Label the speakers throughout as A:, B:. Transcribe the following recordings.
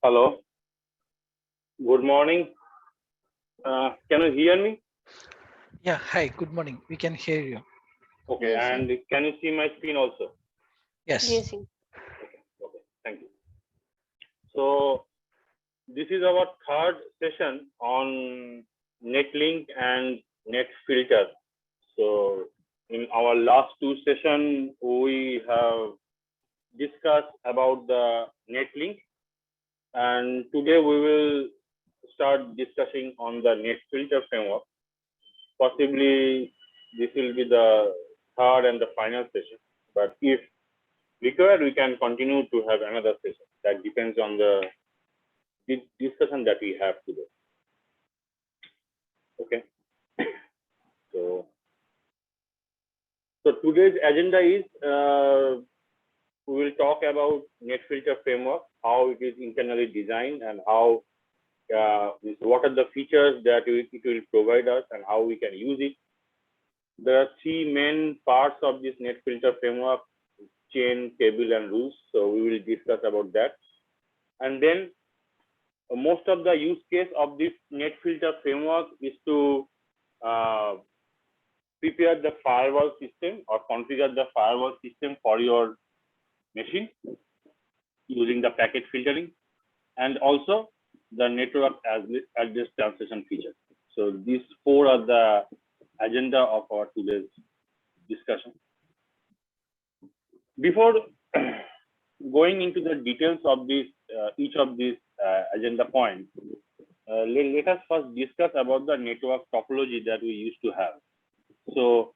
A: Hello, good morning. Can you hear me?
B: Yeah, hi, good morning. We can hear you.
A: Okay,
C: Yes,
A: and can you see my screen also?
B: Yes.
C: yes,
A: Okay, thank you. So, this is our third session on NetLink and NetFilter. So, in our last two sessions, we have discussed about the NetLink, and today we will start discussing on the NetFilter framework. Possibly, this will be the third and the final session. But if required, we can continue to have another session. That depends on the discussion that we have today. Okay. So, so today's agenda is we will talk about NetFilter framework, how it is internally designed, and how what are the features that it will provide us, and how we can use it. There are three main parts of this NetFilter framework: chain, table, and rules. So we will discuss about that. And then most of the use case of this NetFilter framework is to uh, prepare the firewall system or configure the firewall system for your machine using the packet filtering, and also the network address translation feature. So these four are the agenda of our today's discussion. Before going into the details of this, each of these agenda points, let us first discuss about the network topology that we used to have. So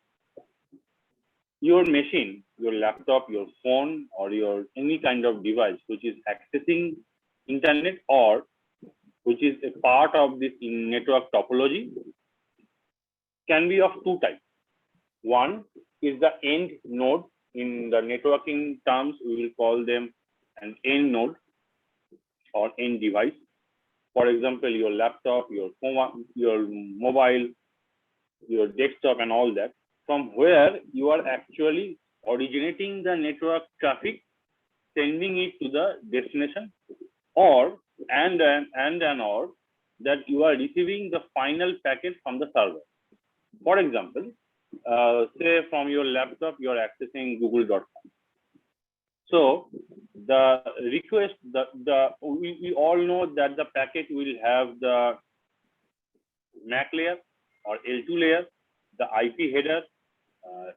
A: your machine, your laptop, your phone, or your any kind of device which is accessing internet or which is a part of this network topology can be of two types. One is the end node. In the networking terms, we will call them an end node or end device. For example, your laptop, your phone, your mobile, your desktop, and all that, from where you are actually originating the network traffic, sending it to the destination, or or that you are receiving the final packet from the server. For example, say from your laptop, you are accessing google.com. So the request, we all know that the packet will have the MAC layer or L2 layer, the IP header,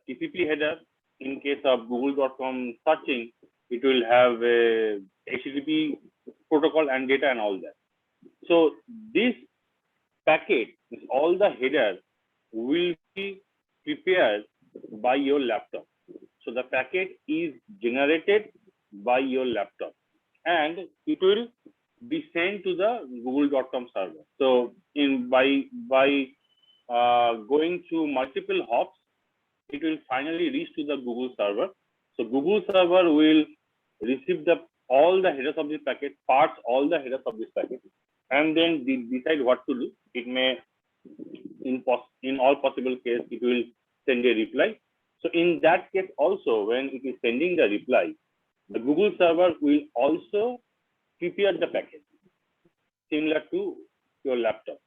A: TCP header. In case of google.com searching, it will have a HTTP protocol and data and all that. So this packet, all the header will be prepared by your laptop. So the packet is generated by your laptop and it will be sent to the google.com server. So in by going through multiple hops, it will finally reach to the Google server. So Google server will receive all the headers of this packet, parse all the headers of this packet, and then decide what to do. It may, in all possible cases, it will send a reply. So in that case also, when it is sending the reply, the Google server will also prepare the packet, similar to your laptop.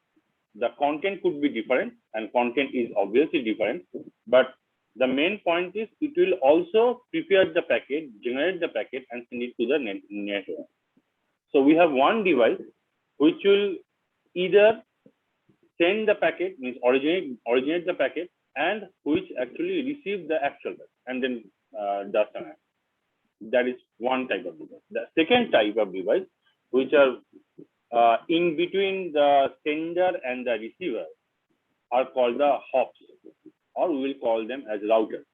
A: The content could be different, and content is obviously different, but the main point is it will also prepare the packet, generate the packet, and send it to the network. So we have one device which will either send the packet, means originate the packet, and which actually receive the actual packet, and then does an act. That is one type of device. The second type of device, which are in between the sender and the receiver, are called the hops, or we will call them as routers.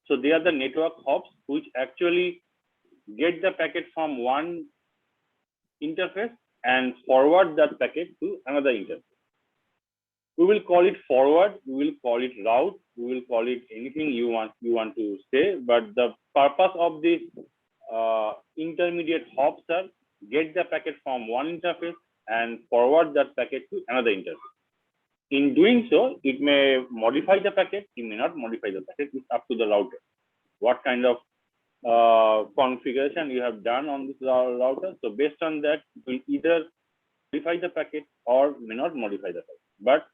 A: So they are the network hops which actually get the packet from one interface and forward that packet to another interface. We will call it forward, we will call it route, we will call it anything you want to say, but the purpose of this intermediate hops are get the packet from one interface and forward that packet to another interface. In doing so, it may modify the packet, it may not modify the packet. It's up to the router what kind of configuration you have done on this router. So based on that, it will either modify the packet or may not modify the packet, but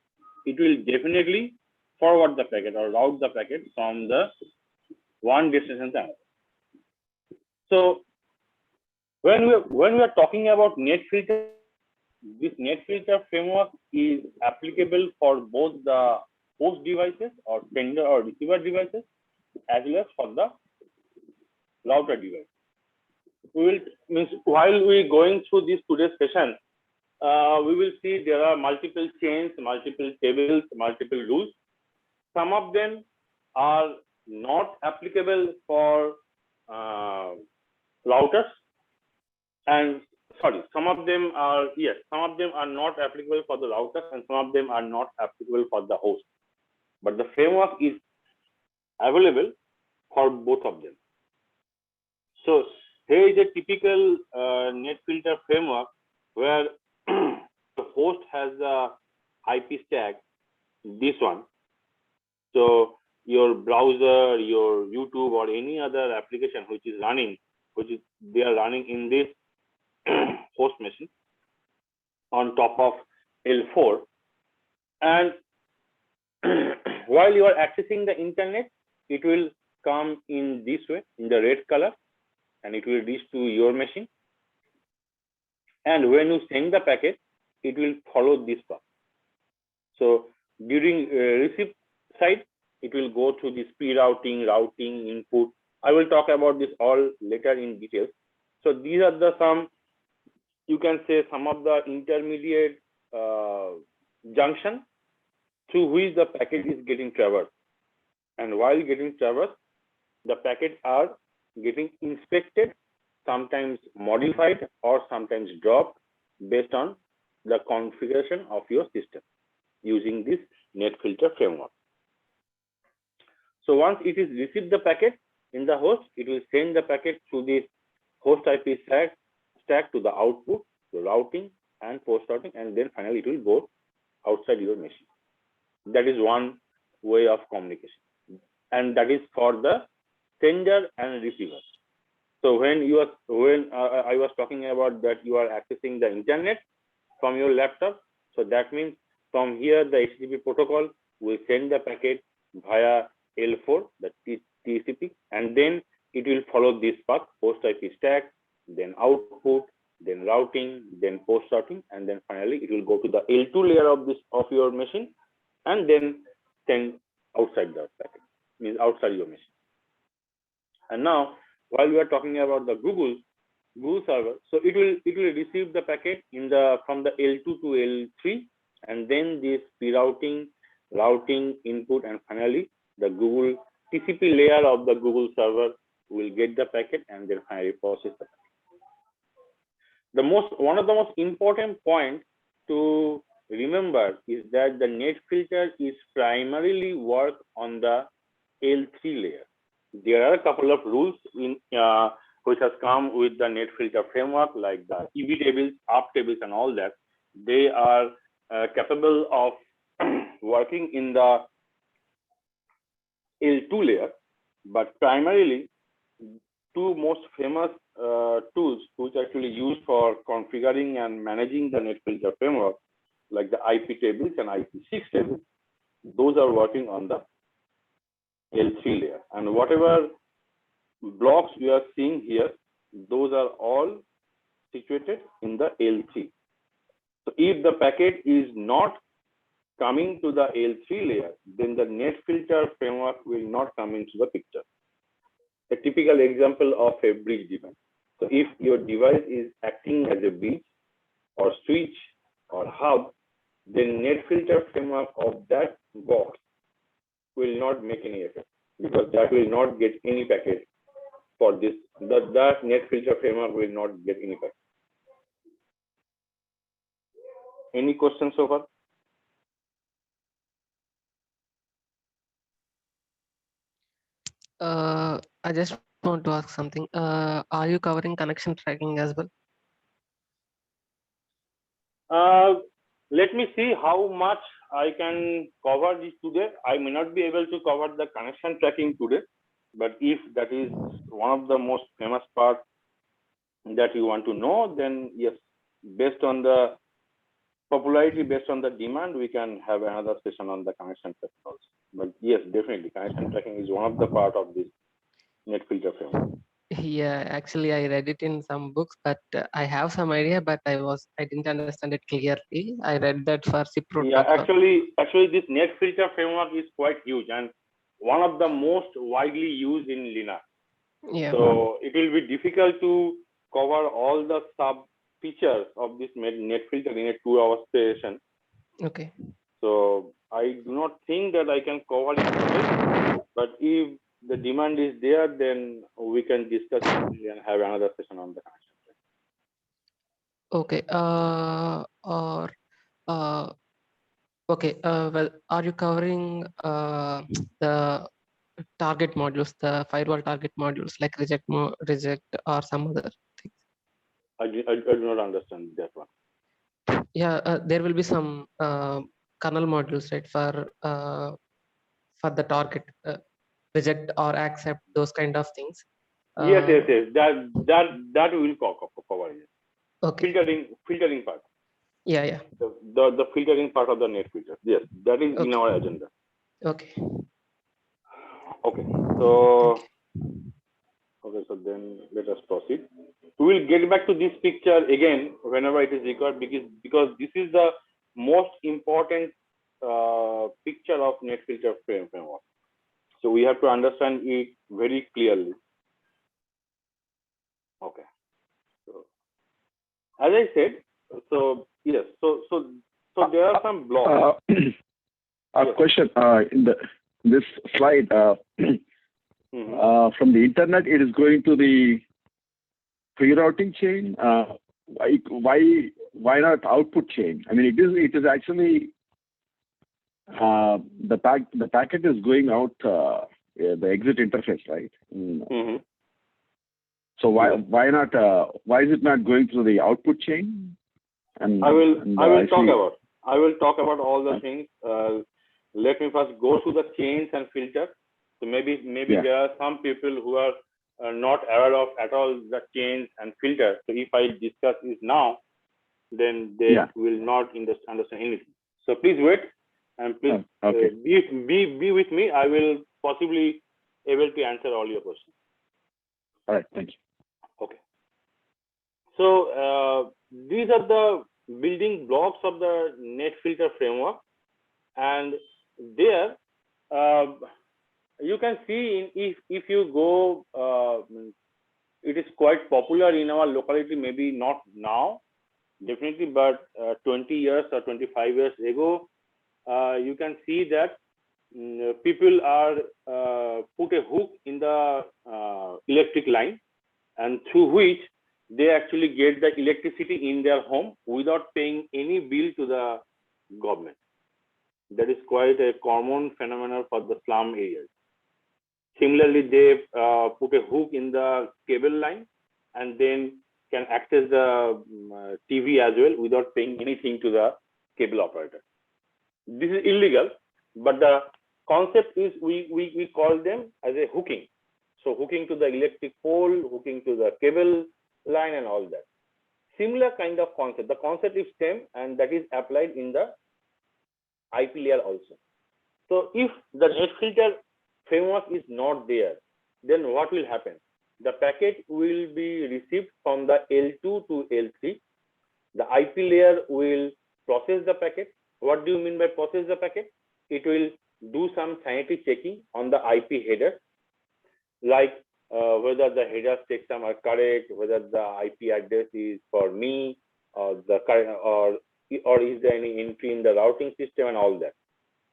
A: it will definitely forward the packet or route the packet from the one destination to another. So when we are talking about NetFilter, this NetFilter framework is applicable for both the host devices or sender or receiver devices as well as for the router device. We will while we going through this today's session, we will see there are multiple chains, multiple tables, multiple rules. Some of them are not applicable for routers, and some of them are not applicable for the routers, and some of them are not applicable for the host. But the framework is available for both of them. So here is a typical NetFilter framework where the host has the IP stack, this one. So your browser, your YouTube, or any other application they are running in this host machine on top of L4. And while you are accessing the internet, it will come in this way, in the red color, and it will reach to your machine. And when you send the packet, it will follow this path. So during receive side, it will go through this pre-routing, routing, input. I will talk about this all later in details. So these are the some, you can say, some of the intermediate junction through which the packet is getting traversed. And while getting traversed, the packets are getting inspected, sometimes modified or sometimes dropped based on the configuration of your system using this NetFilter framework. So once it is received the packet in the host, it will send the packet through this host IP stack to the output, the routing and post routing, and then finally it will go outside your machine. That is one way of communication, and that is for the sender and receiver. So when I was talking about that you are accessing the internet from your laptop, so that means from here the HTTP protocol will send the packet via L4, the TCP, and then it will follow this path: host IP stack, then output, then routing, then post routing, and then finally it will go to the L2 layer of your machine, and then send outside the packet, means outside your machine. And now, while we are talking about the Google server, so it will receive the packet from the L2 to L3, and then this pre-routing, routing, input, and finally the Google TCP layer of the Google server will get the packet and then finally process the packet. One of the most important points to remember is that the NetFilter is primarily work on the L3 layer. There are a couple of rules which has come with the NetFilter framework, like the EV tables, up tables, and all that. They are capable of working in the L2 layer, but primarily two most famous tools which are actually used for configuring and managing the NetFilter framework, like the IP tables and IP6 tables, those are working on the L3 layer. And whatever blocks you are seeing here, those are all situated in the L3. So if the packet is not coming to the L3 layer, then the NetFilter framework will not come into the picture. A typical example of a bridge device. So if your device is acting as a bridge or switch or hub, then NetFilter framework of that box will not make any effect, because that will not get any packet for this. That NetFilter framework will not get any packet. Any questions so far?
C: I just want to ask something. Are you covering connection tracking as well?
A: Let me see how much I can cover this today. I may not be able to cover the connection tracking today, But if that is one of the most famous part that you want to know, then yes, based on the popularity, based on the demand, we can have another session on the connection tracking also. But yes, definitely connection tracking is one of the part of this net filter framework.
C: Yeah, actually, I read it in some books, but I have some idea, but I didn't understand it clearly. I read that for SIP
A: Yeah,
C: protocol.
A: actually, this net filter framework is quite huge and one of the most widely used in Linux.
C: Yeah.
A: So it will be difficult to cover all the sub features of this net filter in a 2-hour session.
C: Okay.
A: So I do not think that I can cover it today, but if the demand is there, then we can discuss it and have another session on the connection.
C: Okay. Okay. Well, are you covering the target modules, the firewall target modules, like reject or some other things?
A: I do not understand that one.
C: Yeah, there will be some kernel modules, right, for the target reject or accept, those kind of things.
A: Yes. That we will cover. Yes.
C: Okay.
A: Filtering part.
C: Yeah.
A: The filtering part of the net filter. Yes, that is in our agenda.
C: Okay.
A: Okay. So then let us proceed. We will get back to this picture again whenever it is required because this is the most important picture of net filter framework. So we have to understand it very clearly. Okay. So as I said, so yes, so there are some blocks.
D: A question in this slide from the internet, it is going to the pre-routing chain. Why not output chain? I mean, it is actually the packet is going out the exit interface, right? So why not? Why is it not going through the output chain? And
A: I will talk about all the things. Let me first go through the chains and filters. So maybe there are some people who are not aware of at all the chains and filters. So if I discuss this now, then they will not understand anything. So please wait and please be with me. I will possibly able to answer all your questions.
D: All right, thank you.
A: Okay. So these are the building blocks of the net filter framework, and there you can see if you go, it is quite popular in our locality. Maybe not now, definitely, but 20 years or 25 years ago, you can see that people are put a hook in the electric line, and through which they actually get the electricity in their home without paying any bill to the government. That is quite a common phenomenon for the slum areas. Similarly, they put a hook in the cable line and then can access the TV as well without paying anything to the cable operator. This is illegal, but the concept is we call them as a hooking. So hooking to the electric pole, hooking to the cable line and all that. Similar kind of concept. The concept is same and that is applied in the IP layer also. So if the net filter framework is not there, then what will happen? The packet will be received from the L2 to L3. The IP layer will process the packet. What do you mean by process the packet? It will do some sanity checking on the IP header, like whether the header checksum are correct, whether the IP address is for me, or the current, or is there any entry in the routing system and all that.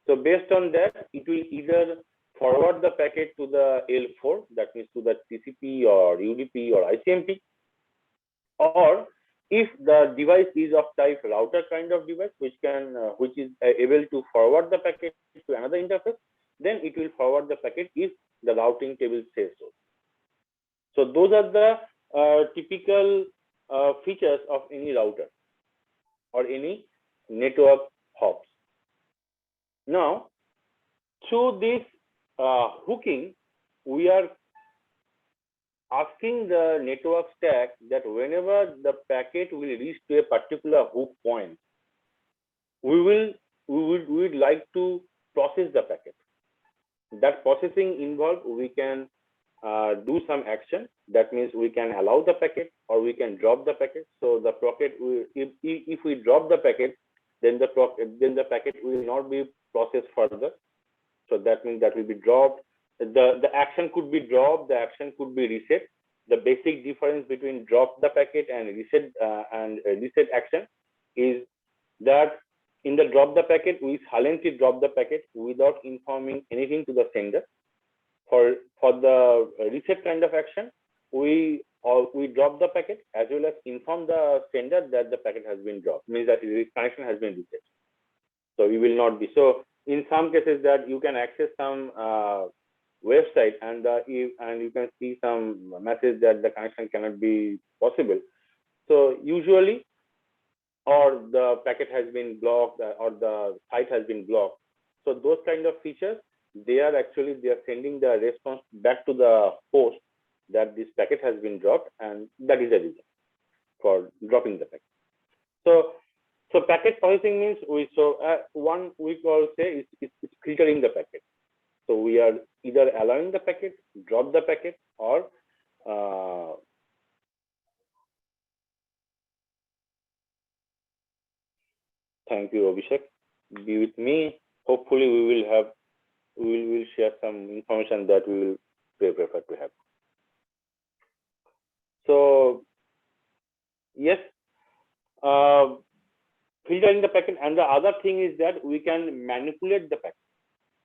A: So based on that, it will either forward the packet to the L4, that means to the TCP or UDP or ICMP, or if the device is of type router kind of device, which is able to forward the packet to another interface, then it will forward the packet if the routing table says so. So those are the typical features of any router or any network hops. Now, through this hooking, we are asking the network stack that whenever the packet will reach to a particular hook point, we would like to process the packet. That processing involved, we can do some action. That means we can allow the packet or we can drop the packet. So the packet will, if we drop the packet, then the packet will not be processed further. So that means that will be dropped. The action could be dropped. The action could be reset. The basic difference between drop the packet and reset action is that in the drop the packet, we silently drop the packet without informing anything to the sender. For the reset kind of action, we drop the packet as well as inform the sender that the packet has been dropped, means that the connection has been reset. So we will not be. So in some cases that you can access some website and you can see some message that the connection cannot be possible. So usually, or the packet has been blocked or the site has been blocked. So those kind of features, they are sending the response back to the host that this packet has been dropped, and that is the reason for dropping the packet. So packet processing means one we call say it's filtering the packet. So we are either allowing the packet, drop the packet, or thank you, Abhishek. Be with me. Hopefully, we will share some information that we will prefer to have. So yes, filtering the packet, and the other thing is that we can manipulate the packet.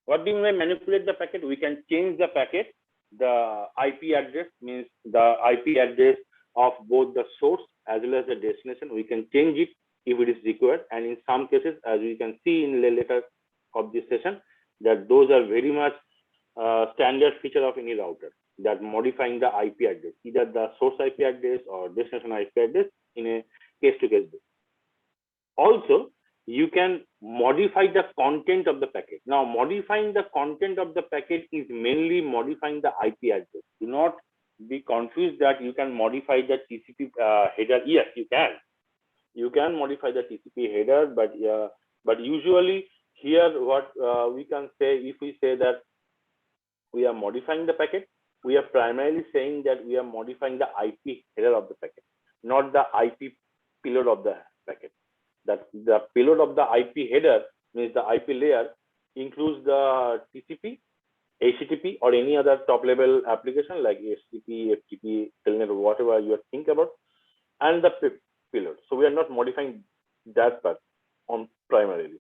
A: What do you mean by manipulate the packet? We can change the packet. The IP address means the IP address of both the source as well as the destination. We can change it if it is required, and in some cases, as we can see in the later of this session, that those are very much standard feature of any router, that modifying the IP address, either the source IP address or destination IP address in a case-to-case basis. Also, you can modify the content of the packet. Now, modifying the content of the packet is mainly modifying the IP address. Do not be confused that you can modify the TCP header. Yes, you can. You can modify the TCP header, but usually here what we can say, if we say that we are modifying the packet, we are primarily saying that we are modifying the IP header of the packet, not the IP payload of the packet. That the payload of the IP header means the IP layer includes the TCP, HTTP, or any other top level application like HTTP, FTP, Telnet, whatever you think about, and the payload. So we are not modifying that part on primarily.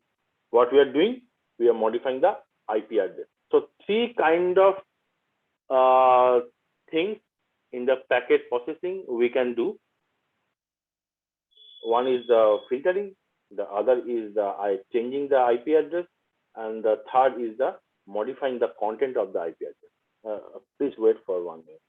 A: What we are doing, we are modifying the IP address. So three kind of things in the packet processing we can do. One is the filtering, the other is the changing the IP address, and the third is the modifying the content of the IP address. Please wait for 1 minute.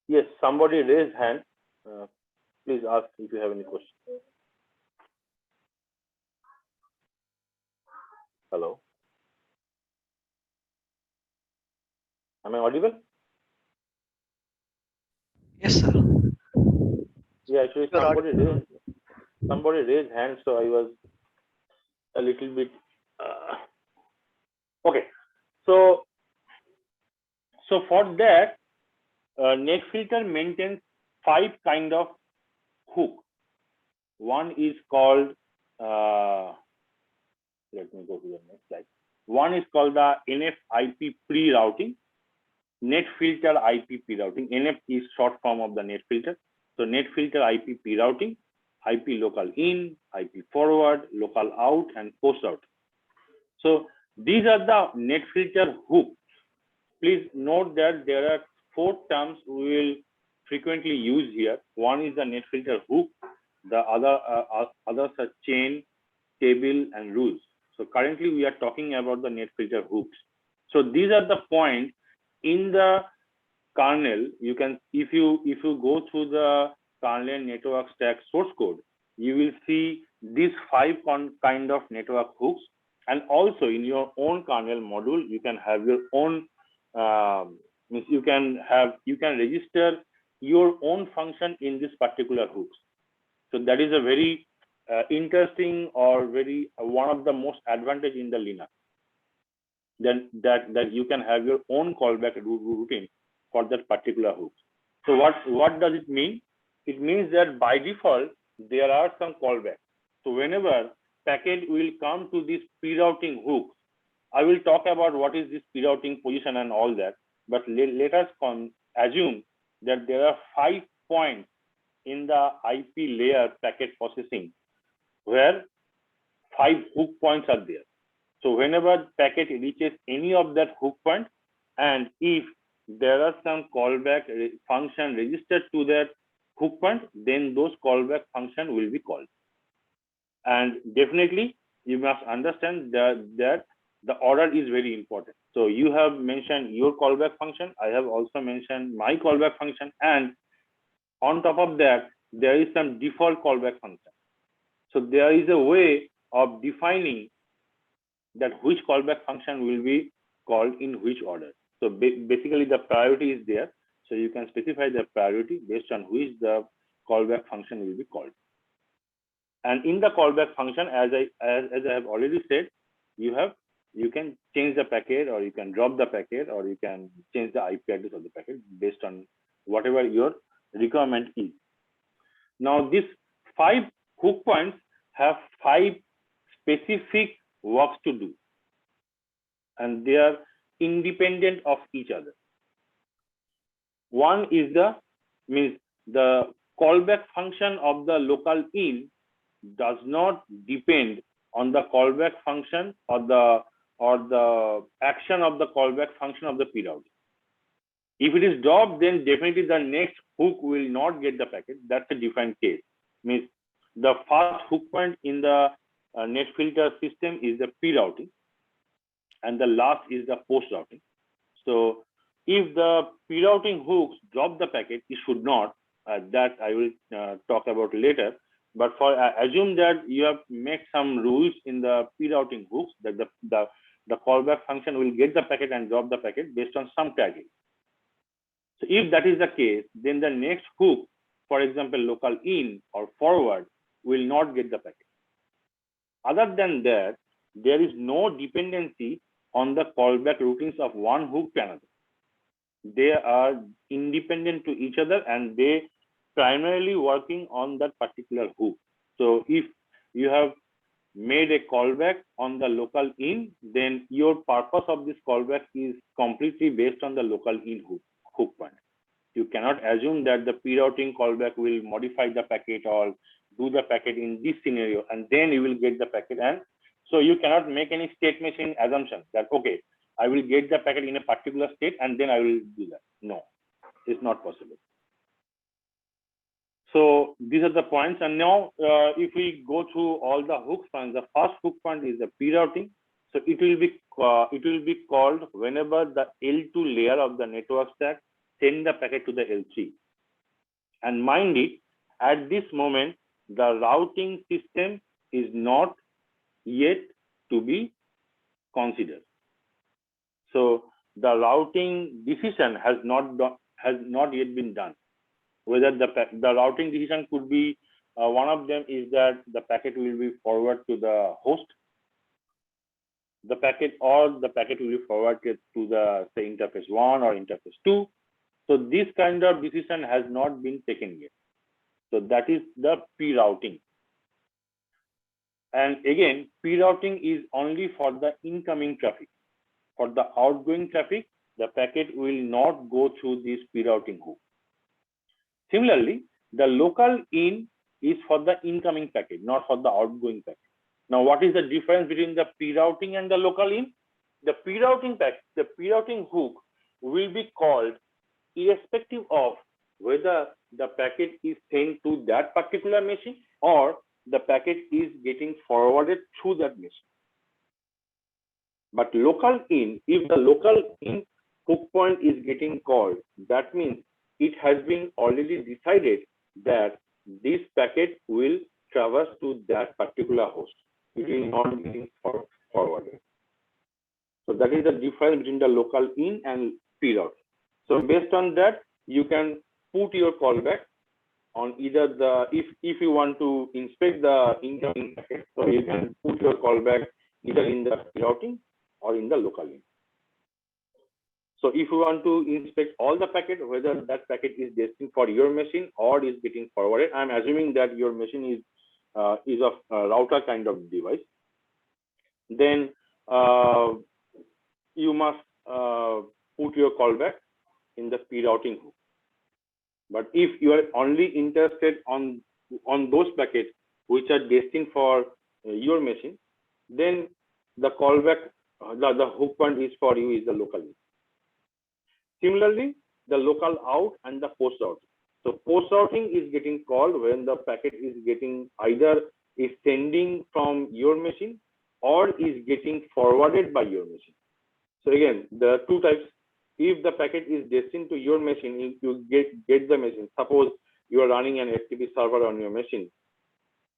A: Yes, somebody raised hand. Please ask if you have any questions. Hello. Am I audible?
B: Yes, sir.
A: Yeah, actually somebody raised hand, so I was a little bit okay. So for that, NetFilter maintains 5 kind of hook. One is called let me go to the next slide. One is called the NF-IP pre-routing, net filter IP pre-routing. NF is short form of the net filter. So net filter IP pre-routing, IP local in, IP forward, local out, and post out. So these are the net filter hooks. Please note that there are 4 terms we will frequently use here. One is the net filter hook. The others are chain, table, and rules. So currently we are talking about the net filter hooks. So these are the points in the kernel. You can, if you go through the kernel network stack source code, you will see these 5 kind of network hooks. And also in your own kernel module, you can have your own you can register your own function in this particular hooks. So that is a very interesting or very one of the most advantage in the Linux. Then that you can have your own callback routine for that particular hook. So what does it mean? It means that by default there are some callbacks. So whenever packet will come to this pre-routing hooks, I will talk about what is this pre-routing position and all that. But let us assume that there are 5 points in the IP layer packet processing where 5 hook points are there. So whenever packet reaches any of that hook point, and if there are some callback function registered to that hook point, then those callback function will be called. And definitely you must understand that the order is very important. So you have mentioned your callback function. I have also mentioned my callback function. And on top of that, there is some default callback function. So there is a way of defining that which callback function will be called in which order. So basically the priority is there. So you can specify the priority based on which the callback function will be called. And in the callback function, as I have already said, you can change the packet, or you can drop the packet, or you can change the IP address of the packet based on whatever your requirement is. Now, these 5 hook points have 5 specific works to do, and they are independent of each other. One is the callback function of the local in does not depend on the callback function or the action of the callback function of the pre-routing. If it is dropped, then definitely the next hook will not get the packet. That's a different case. Means the first hook point in the net filter system is the pre-routing, and the last is the post-routing. So if the pre-routing hooks drop the packet, it should not. That I will talk about later. But for assume that you have made some rules in the pre-routing hooks that the callback function will get the packet and drop the packet based on some tagging. So if that is the case, then the next hook, for example, local in or forward, will not get the packet. Other than that, there is no dependency on the callback routines of one hook to another. They are independent to each other, and they primarily working on that particular hook. So if you have made a callback on the local in, then your purpose of this callback is completely based on the local in hook point. You cannot assume that the pre-routing callback will modify the packet or do the packet in this scenario, and then you will get the packet. And so you cannot make any state machine assumption that, okay, I will get the packet in a particular state and then I will do that. No, it's not possible. So these are the points. And now if we go through all the hook points, the first hook point is the pre-routing. So it will be called whenever the L2 layer of the network stack send the packet to the L3. And mind it, at this moment, the routing system is not yet to be considered. So the routing decision has not yet been done. Whether the routing decision could be one of them is that the packet will be forwarded to the host, the packet, or the packet will be forwarded to the say interface 1 or interface 2. So this kind of decision has not been taken yet. So that is the pre-routing. And again, pre-routing is only for the incoming traffic. For the outgoing traffic, the packet will not go through this pre-routing hook. Similarly, the local in is for the incoming packet, not for the outgoing packet. Now, what is the difference between the pre-routing and the local in? The pre-routing hook will be called irrespective of whether the packet is sent to that particular machine or the packet is getting forwarded through that machine. But local in, if the local in hook point is getting called, that means it has been already decided that this packet will traverse to that particular host. It will not be forwarded. So that is the difference between the local in and pre-route. So based on that, you can put your callback on either the, if you want to inspect the incoming packet, so you can put your callback either in the routing or in the local in. So if you want to inspect all the packet, whether that packet is destined for your machine or is getting forwarded, I'm assuming that your machine is of a router kind of device, then you must put your callback in the pre-routing hook. But if you are only interested on those packets which are destined for your machine, then the callback, the hook point is for you is the local in. Similarly, the local out and the post routing. So post routing is getting called when the packet is getting either is sending from your machine or is getting forwarded by your machine. So again, there are two types. If the packet is destined to your machine, you get the machine. Suppose you are running an FTP server on your machine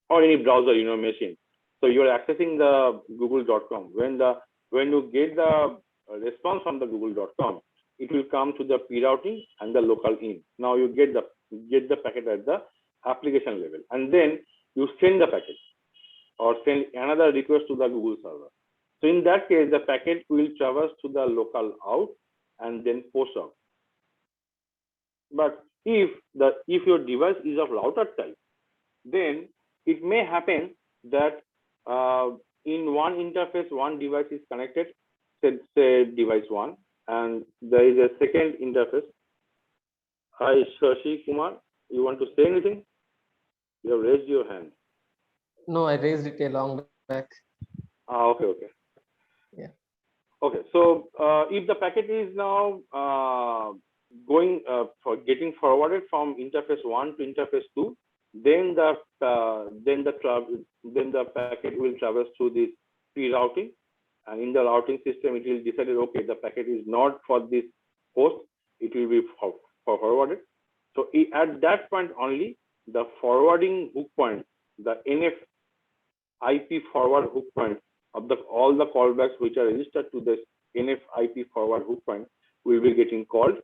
A: or any browser in your machine. So you are accessing the google.com. When you get the response from the google.com, it will come to the pre-routing and the local in. Now you get the packet at the application level, and then you send the packet or send another request to the Google server. So in that case, the packet will traverse to the local out and then post out. But if your device is of router type, then it may happen that in one interface, one device is connected, say device 1, and there is a second interface. Hi, Shashi Kumar, you want to say anything? You have raised your hand.
C: No, I raised it a long back.
A: Okay.
C: Yeah.
A: Okay, so if the packet is now going for getting forwarded from interface 1 to interface 2, then the packet will traverse through this pre-routing, and in the routing system it will decide, okay, the packet is not for this host, it will be forwarded. So at that point only, the forwarding hook point, the NF IP forward hook point of all the callbacks which are registered to this NF IP forward hook point will be getting called.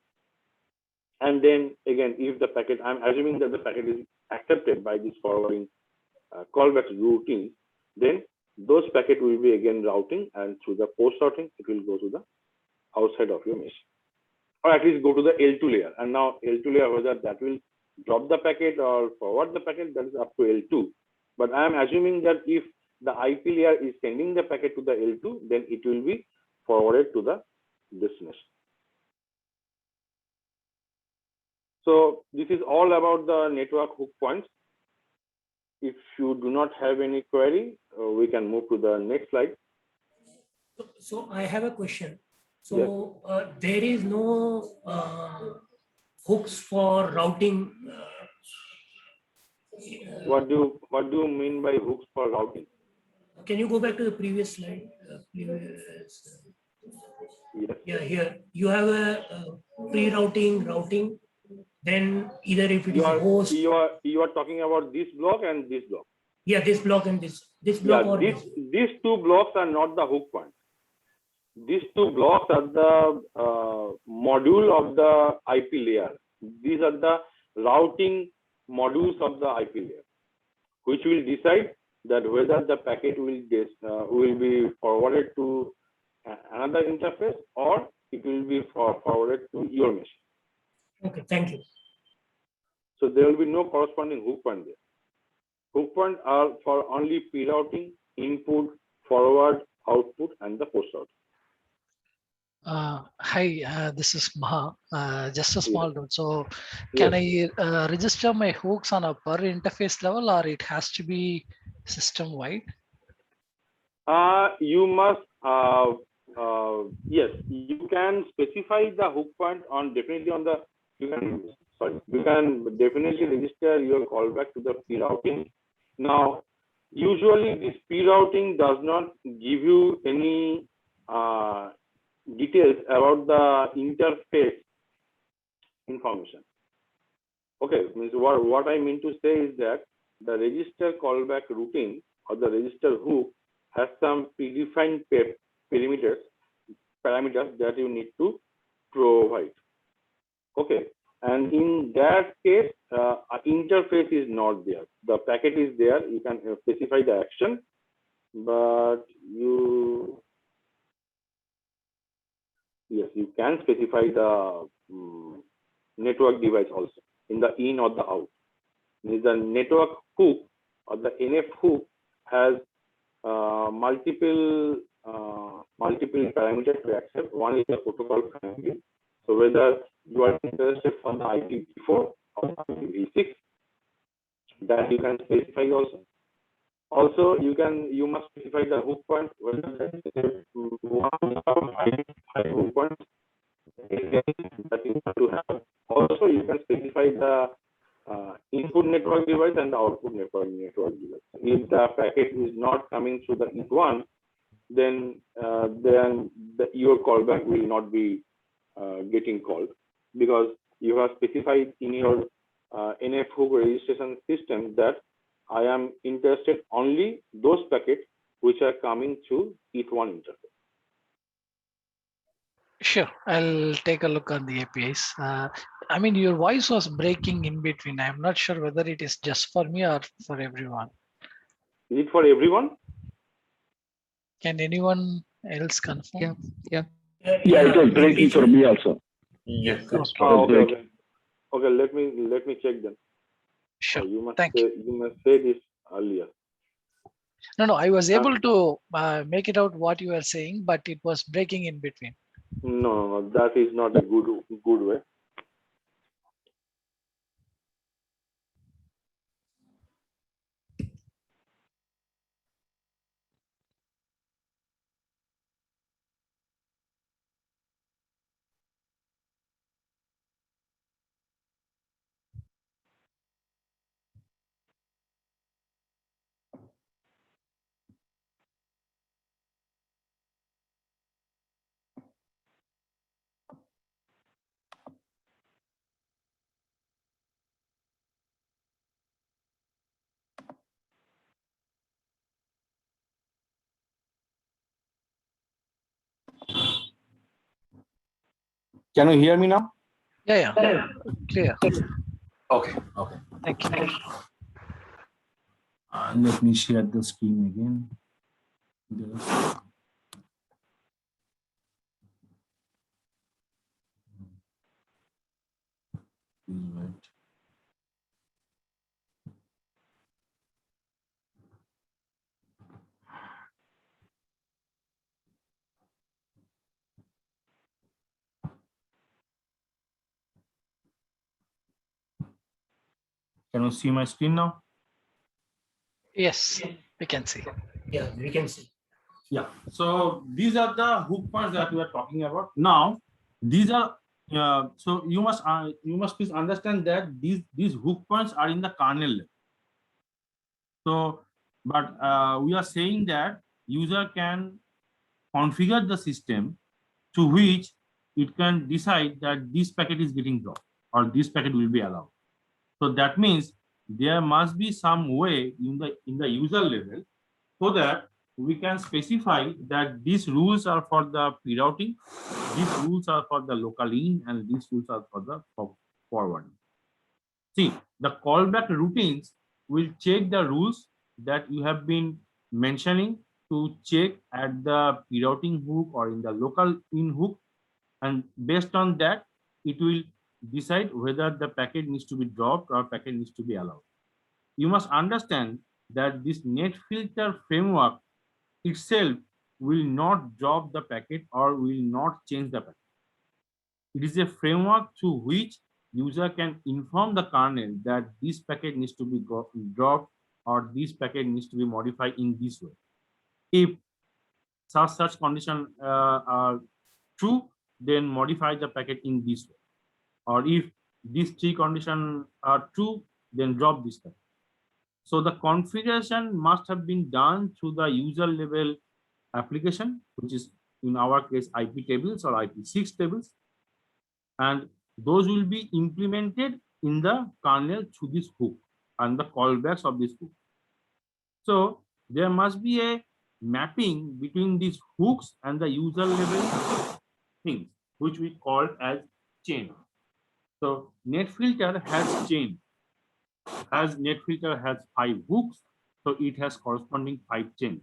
A: And then again, if the packet, I'm assuming that the packet is accepted by this forwarding callback routine, then those packets will be again routing, and through the post routing, it will go to the outside of your machine, or at least go to the L2 layer. And now L2 layer, whether that will drop the packet or forward the packet, that is up to L2. But I am assuming that if the IP layer is sending the packet to the L2, then it will be forwarded to the destination. So this is all about the network hook points. If you do not have any query, we can move to the next slide.
E: So I have a question. So there is no hooks for routing.
A: What do you mean by hooks for routing?
E: Can you go back to the previous slide?
A: Yes.
E: Yeah, here you have a pre-routing, routing. Then either if it is host.
A: You are talking about this block and this block.
E: Yeah, this block and this block.
A: Yeah,
E: or
A: these two blocks are not the hook point. These two blocks are the module of the IP layer. These are the routing modules of the IP layer, which will decide that whether the packet will be forwarded to another interface or it will be forwarded to your machine.
E: Okay, thank you.
A: So there will be no corresponding hook point there. Hook points are for only pre-routing input, forward, output, and the post route.
B: Hi, this is Maha. Just a
A: Yes.
B: small note. So, can
A: Yes.
B: I register my hooks on a per interface level, or it has to be system wide?
A: You must, yes, you can specify the hook point on definitely on the, you can definitely register your callback to the p-routing. Now, usually this p-routing does not give you any details about the interface information. Okay, means what I mean to say is that the register callback routine or the register hook has some predefined parameters that you need to provide. Okay, and in that case, interface is not there. The packet is there. You can specify the action, but you can specify the network device also in the in or the out. The network hook or the NF hook has multiple parameters to accept. One is the protocol family. So whether you are interested for the IPv4 or IPv6, that you can specify also. Also, you must specify the hook point, whether one hook point that you have to have. Also, you can specify the input network device and the output network device. If the packet is not coming through the ETH1, then your callback will not be getting called, because you have specified in your NF hook registration system that I am interested only those packets which are coming through ETH1 interface.
B: Sure, I'll take a look on the APIs. I mean, your voice was breaking in between. I'm not sure whether it is just for me or for everyone.
A: Is it for everyone?
B: Can anyone else confirm?
C: Yeah.
D: Yeah, it was breaking for me also.
F: Yes,
B: Okay.
F: it's fine.
A: Okay. Let me check then.
B: Sure.
A: You must
B: Thank
A: say, you must say this earlier.
B: No, I was able to make it out what you were saying, but it was breaking in between.
A: No, that is not a good way.
F: Can you hear me now?
B: Yeah, clear.
F: Okay.
B: Thank you.
F: Let me share the screen again. Yes. Right. Can you see my screen now?
B: Yes, we can see.
E: Yeah, we can see.
F: Yeah. So these are the hook points that we are talking about. Now, these are so you must please understand that these hook points are in the kernel level. So, but we are saying that user can configure the system to which it can decide that this packet is getting dropped or this packet will be allowed. So that means there must be some way in the user level so that we can specify that these rules are for the pre-routing, these rules are for the local in, and these rules are for the forwarding. See, the callback routines will check the rules that you have been mentioning to check at the pre-routing hook or in the local in hook, and based on that, it will decide whether the packet needs to be dropped or packet needs to be allowed. You must understand that this net filter framework itself will not drop the packet or will not change the packet. It is a framework through which user can inform the kernel that this packet needs to be dropped or this packet needs to be modified in this way. If such condition are true, then modify the packet in this way. Or if these three conditions are true, then drop this packet. So the configuration must have been done through the user level application, which is in our case IP tables or IP6 tables, and those will be implemented in the kernel through this hook and the callbacks of this hook. So there must be a mapping between these hooks and the user level things, which we call as chain. So NetFilter has chain. As NetFilter has 5 hooks, so it has corresponding 5 chains.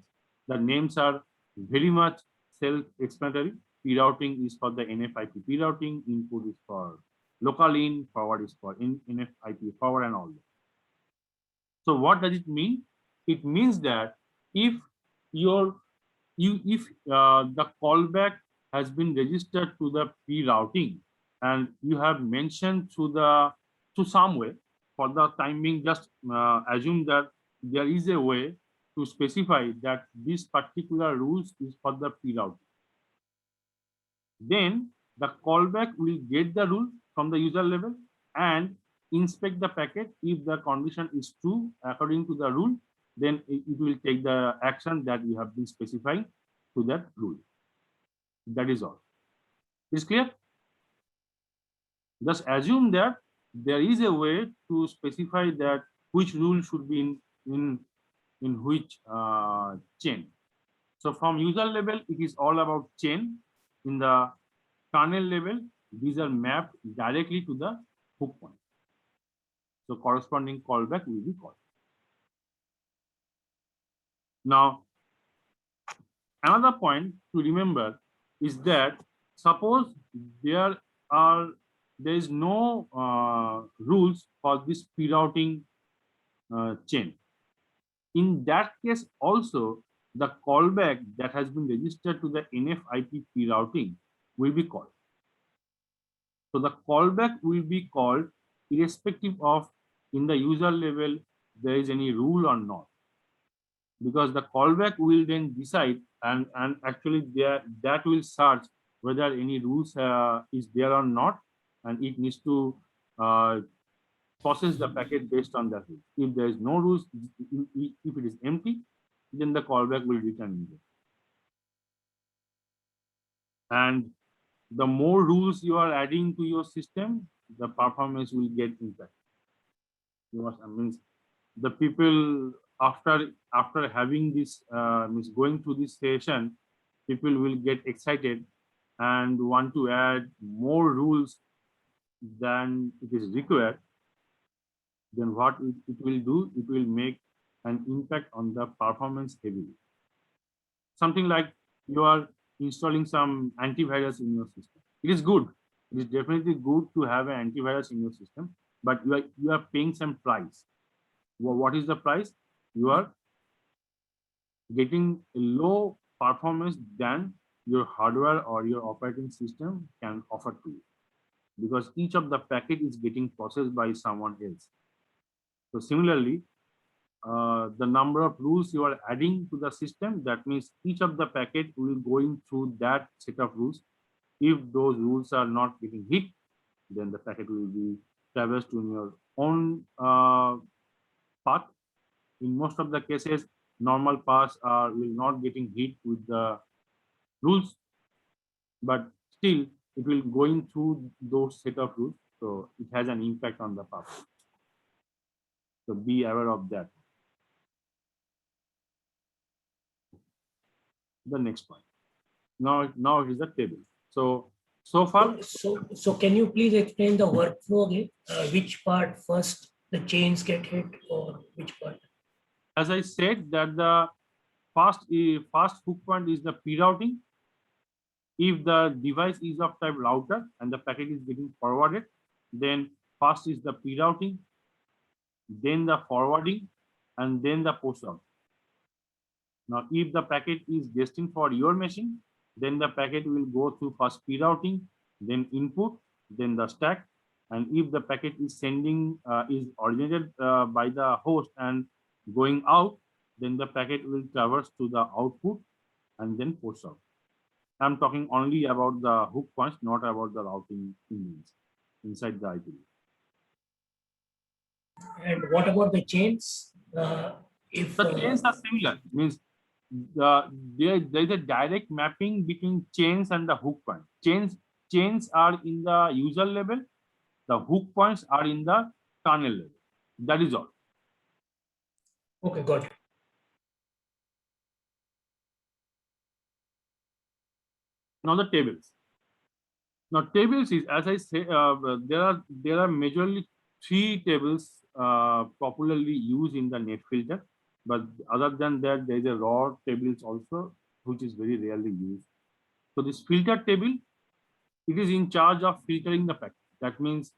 F: The names are very much self-explanatory. P-routing is for the NFIP P-routing, input is for local in, forward is for NFIP forward and all that. So what does it mean? It means that if the callback has been registered to the P-routing and you have mentioned to some way, for the time being, just assume that there is a way to specify that this particular rules is for the P-routing. Then the callback will get the rule from the user level and inspect the packet. If the condition is true according to the rule, then it will take the action that you have been specifying to that rule. That is all. Is clear? Just assume that there is a way to specify that which rule should be in which chain. So from user level, it is all about chain. In the kernel level, these are mapped directly to the hook point. So corresponding callback will be called. Now, another point to remember is that suppose there is no rules for this P-routing chain. In that case also, the callback that has been registered to the NFIP P-routing will be called. So the callback will be called irrespective of in the user level there is any rule or not, because the callback will then decide and actually that will search whether any rules is there or not, and it needs to process the packet based on that rule. If there is no rules, if it is empty, then the callback will return. And the more rules you are adding to your system, the performance will get impacted. You must, means the people after having this means going through this session, people will get excited and want to add more rules than it is required. Then what it will do, it will make an impact on the performance heavily. Something like you are installing some antivirus in your system. It is good. It is definitely good to have an antivirus in your system, but you are paying some price. What is the price? You are getting a low performance than your hardware or your operating system can offer to you, because each of the packet is getting processed by someone else. So similarly, the number of rules you are adding to the system, that means each of the packet will going through that set of rules. If those rules are not getting hit, then the packet will be traversed in your own path. In most of the cases, normal paths will not getting hit with the rules, but still it will going through those set of rules, so it has an impact on the path. So be aware of that. The next point. Now it is the table. So far.
E: So can you please explain the workflow again? Which part first the chains get hit, or which part?
F: As I said, that the first hook point is the P-routing. If the device is of type router and the packet is getting forwarded, then first is the P-routing, then the forwarding, and then the post routing. Now, if the packet is destined for your machine, then the packet will go through first pre-routing, then input, then the stack. And if the packet is sending is originated by the host and going out, then the packet will traverse to the output and then post out. I'm talking only about the hook points, not about the routing engines inside the IP.
E: And what about the chains? If
F: The chains are similar, means there is a direct mapping between chains and the hook point. Chains are in the user level, the hook points are in the kernel level. That is all.
E: okay, got it.
F: Now the tables. Now tables is, as I say, there are majorly 3 tables popularly used in the NetFilter, but other than that, there is a raw tables also, which is very rarely used. So this filter table, it is in charge of filtering the packet. That means,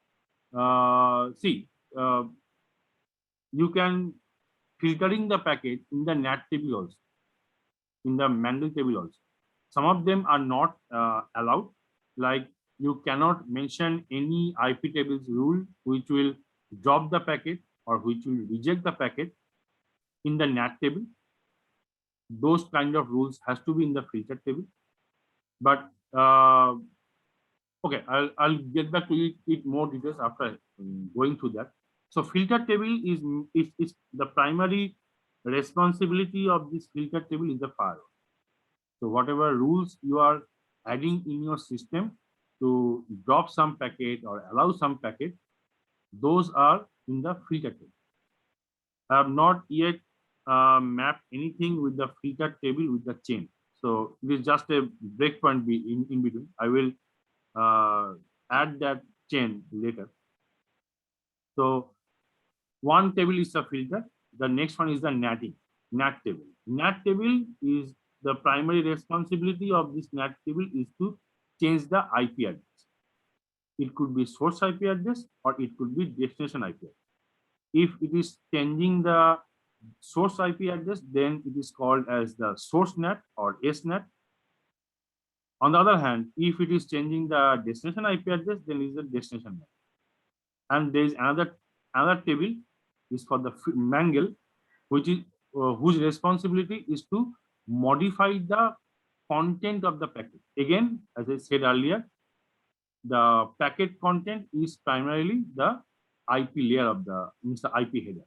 F: you can filtering the packet in the NAT table also, in the Mangle table also. Some of them are not allowed, like you cannot mention any IP tables rule which will drop the packet or which will reject the packet in the NAT table. Those kind of rules has to be in the filter table. But okay, I'll get back to it more details after going through that. So filter table is the primary responsibility of this filter table is the firewall. So whatever rules you are adding in your system to drop some packet or allow some packet, those are in the filter table. I have not yet mapped anything with the filter table with the chain. So it is just a breakpoint in between. I will add that chain later. So one table is a filter. The next one is the NAT table. NAT table is the primary responsibility of this NAT table is to change the IP address. It could be source IP address or it could be destination IP address. If it is changing the source IP address, then it is called as the source NAT or SNAT. On the other hand, if it is changing the destination IP address, then it is a destination NAT. And there is another table is for the Mangle, which is whose responsibility is to modify the content of the packet. Again, as I said earlier, the packet content is primarily the IP layer of the IP header.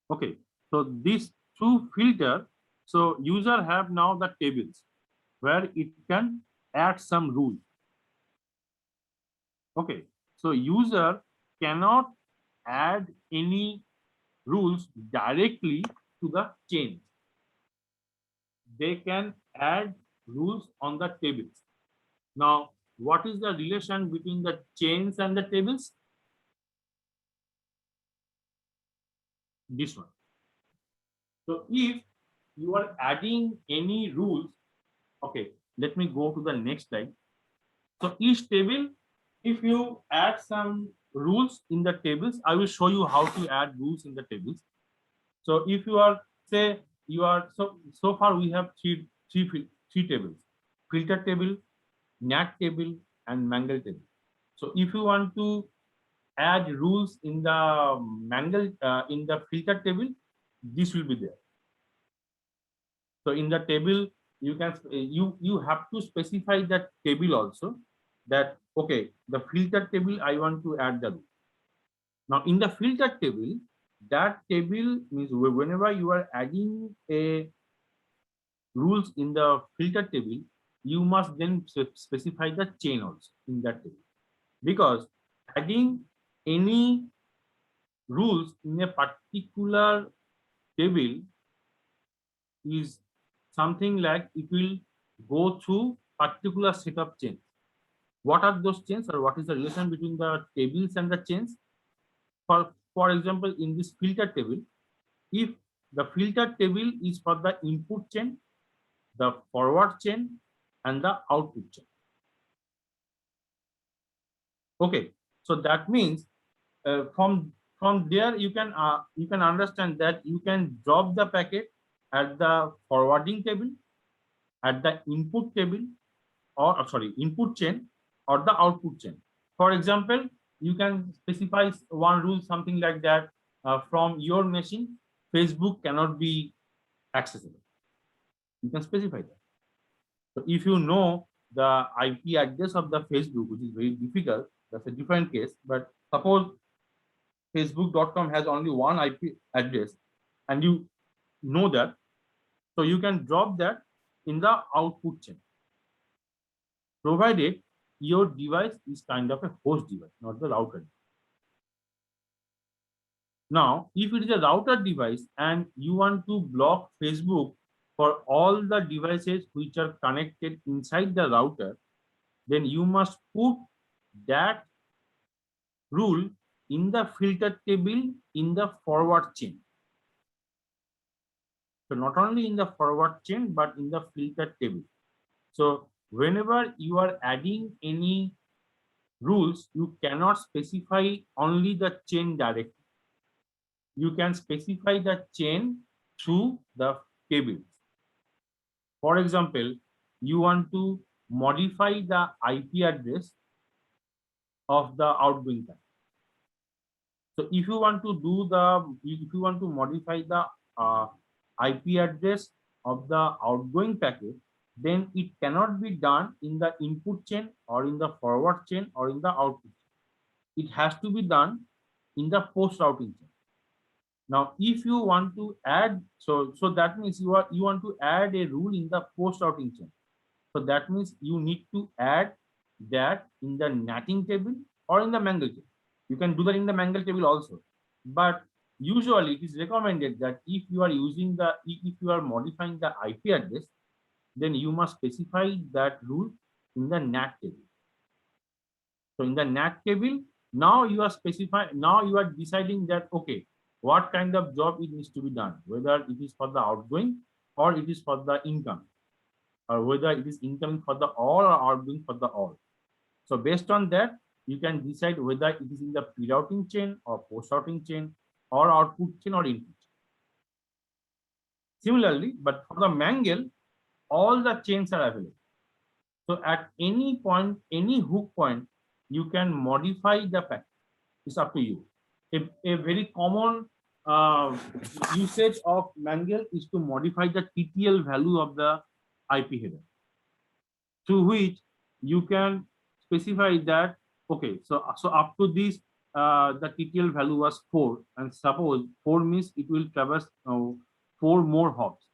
F: Okay, so this through filter, so user have now the tables where it can add some rules. Okay, so user cannot add any rules directly to the chain. They can add rules on the tables. Now, what is the relation between the chains and the tables? This one. So if you are adding any rules, okay, let me go to the next slide. So each table, if you add some rules in the tables, I will show you how to add rules in the tables. So if you are, say, you are, so far we have three tables: filter table, NAT table, and Mangle table. So if you want to add rules in the Mangle, in the filter table, this will be there. So in the table, you can you have to specify that table also, that okay, the filter table I want to add the rule. Now in the filter table, that table means whenever you are adding a rules in the filter table, you must then specify the chain also in that table, because adding any rules in a particular table is something like it will go through particular set of chains. What are those chains, or what is the relation between the tables and the chains? For example, in this filter table, if the filter table is for the input chain, the forward chain, and the output chain. Okay, so that means from there you can understand that you can drop the packet at the forwarding table, at the input table, or sorry, input chain or the output chain. For example, you can specify one rule, something like that, from your machine, Facebook cannot be accessible. You can specify that. So if you know the IP address of the Facebook, which is very difficult, that's a different case. But suppose Facebook.com has only one IP address and you know that, so you can drop that in the output chain, provided your device is kind of a host device, not the router. Now, if it is a router device and you want to block Facebook for all the devices which are connected inside the router, then you must put that rule in the filter table in the forward chain. So not only in the forward chain, but in the filter table. So whenever you are adding any rules, you cannot specify only the chain directly. You can specify the chain through the tables. For example, you want to modify the IP address of the outgoing packet. So if you want to do if you want to modify the IP address of the outgoing packet, then it cannot be done in the input chain or in the forward chain or in the output chain. It has to be done in the post routing chain. Now, if you want to add, so that means you want to add a rule in the post routing chain. So that means you need to add that in the netting table or in the Mangle table. You can do that in the Mangle table also, but usually it is recommended that if you are using if you are modifying the IP address, then you must specify that rule in the NAT table. So in the NAT table, now you are deciding that, okay, what kind of job it needs to be done, whether it is for the outgoing or it is for the incoming, or whether it is incoming for the all or outgoing for the all. So based on that, you can decide whether it is in the pre-routing chain or post-routing chain or output chain or input chain. Similarly, but for the Mangle, all the chains are available. So at any point, any hook point, you can modify the packet. It's up to you. A very common usage of Mangle is to modify the TTL value of the IP header, to which you can specify that, okay, so up to this, the TTL value was 4, and suppose 4 means it will traverse 4 more hops.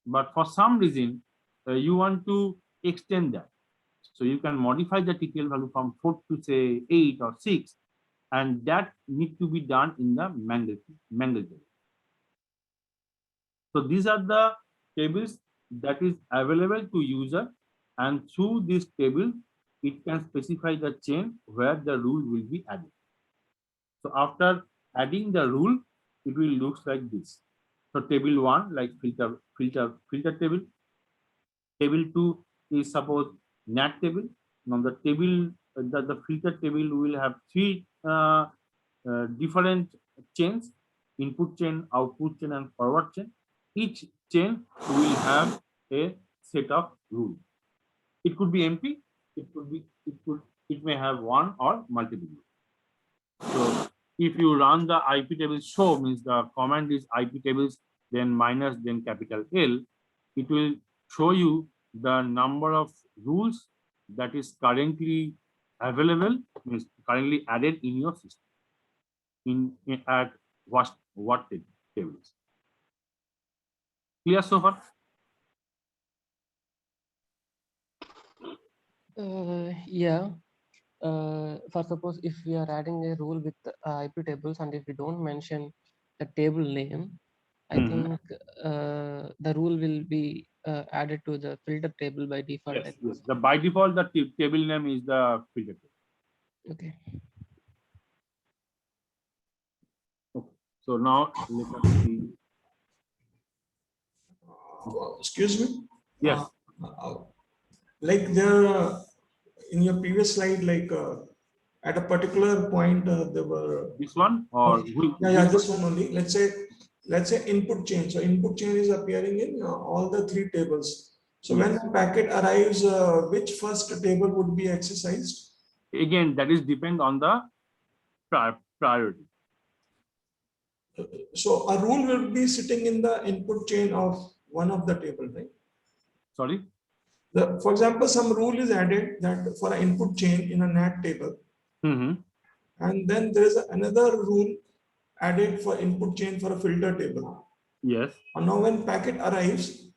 F: But for some reason, you want to extend that. So you can modify the TTL value from 4 to say 8 or 6, and that need to be done in the Mangle table. So these are the tables that is available to user, and through this table, it can specify the chain where the rule will be added. So after adding the rule, it will look like this. So table 1, like filter table. Table 2 is suppose NAT table. Now the table, the filter table will have 3 different chains: input chain, output chain, and forward chain. Each chain will have a set of rules. It could be empty. It may have one or multiple rules. So if you run the IP table show, means the command is IP tables, then minus, then capital L, it will show you the number of rules that is currently available, means currently added in your system at what tables. Clear so far?
C: Yeah. For suppose if we are adding a rule with IP tables, and if we don't mention the table name, I think the rule will be added to the filter table by default.
F: Yes, yes. By default, the table name is the filter table.
C: Okay.
F: So now let us see.
G: Excuse me?
F: Yes.
G: Like there, in your previous slide, like at a particular point, there were.
F: This one or
G: yeah, this one only. Let's say let's say input chain. So input chain is appearing in all the three tables. So when the packet arrives, which first table would be exercised?
F: Again, that is depend on the priority.
G: So a rule will be sitting in the input chain of one of the table, right?
F: Sorry.
G: For example, some rule is added that for an input chain in a NAT table, and then there is another rule added for input chain for a filter table.
F: Yes.
G: And now when packet arrives,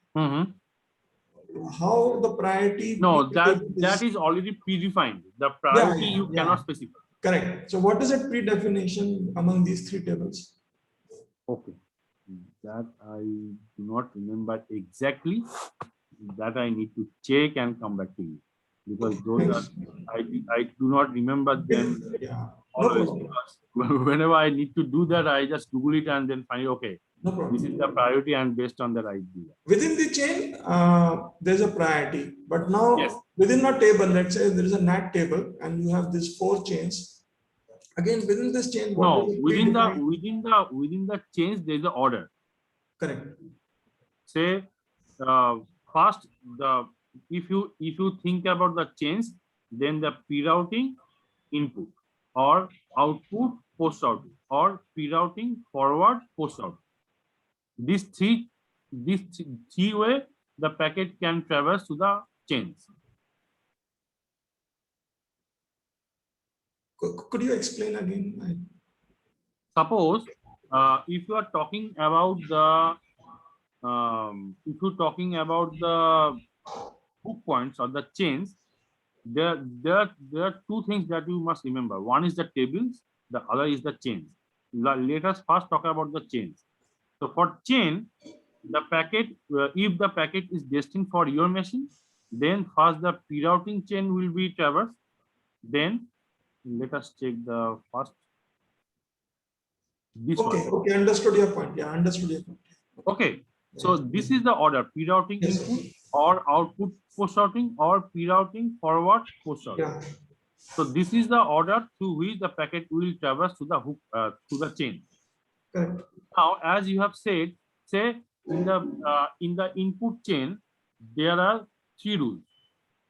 G: how the priority?
F: No, that is already predefined. The priority you cannot specify.
G: Correct. So what is a predefinition among these three tables?
F: Okay. That I do not remember exactly. That I need to check and come back to you, because those are I do not remember them always, because whenever I need to do that, I just Google it and then find, okay, this is the priority, and based on that I do that.
G: Within the chain, there's a priority, but now within a table, let's say there is a NAT table and you have these 4 chains. Again, within this chain,
F: within the chains there is an order.
G: Correct.
F: Say first, if you think about the chains, then the pre-routing input or output post routing, or pre-routing forward post routing. These three way the packet can traverse to the chains.
G: Could you explain again?
F: Suppose if you are talking about the hook points or the chains, there are two things that you must remember. One is the tables, the other is the chains. Let us first talk about the chains. So for chain, the packet, if the packet is destined for your machine, then first the pre-routing chain will be traversed. Then let us check the first. This
G: okay, understood your point. Yeah, understood your point.
F: Okay, so this is the order: pre-routing input or output post routing, or pre-routing forward post routing.
G: Yeah.
F: So this is the order through which the packet will traverse to the hook, to the chain.
G: Correct.
F: Now, as you have said, say in the input chain, there are 3 rules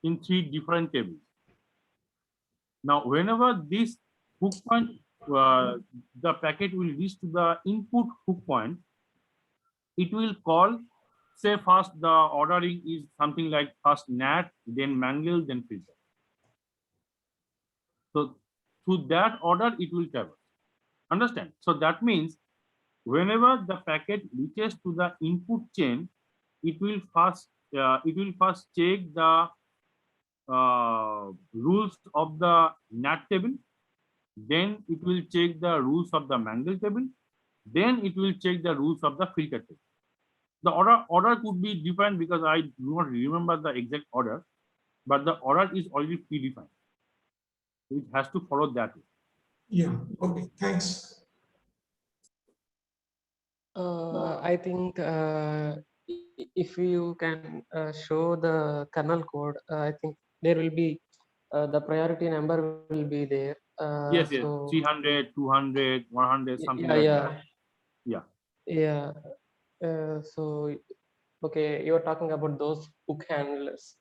F: in 3 different tables. Now, whenever this hook point, the packet will reach to the input hook point, it will call, say first the ordering is something like first NAT, then Mangle, then filter. So through that order, it will traverse. Understand? So that means whenever the packet reaches to the input chain, it will first check the rules of the NAT table. Then it will check the rules of the Mangle table. Then it will check the rules of the filter table. The order could be different because I do not remember the exact order, but the order is already predefined. It has to follow that way.
G: Yeah. Okay. Thanks.
C: I think if you can show the kernel code, I think there will be the priority number will be there.
F: Yes,
C: so
F: 300, 200, 100, something like that.
C: Yeah. So, okay, you're talking about those hook handlers.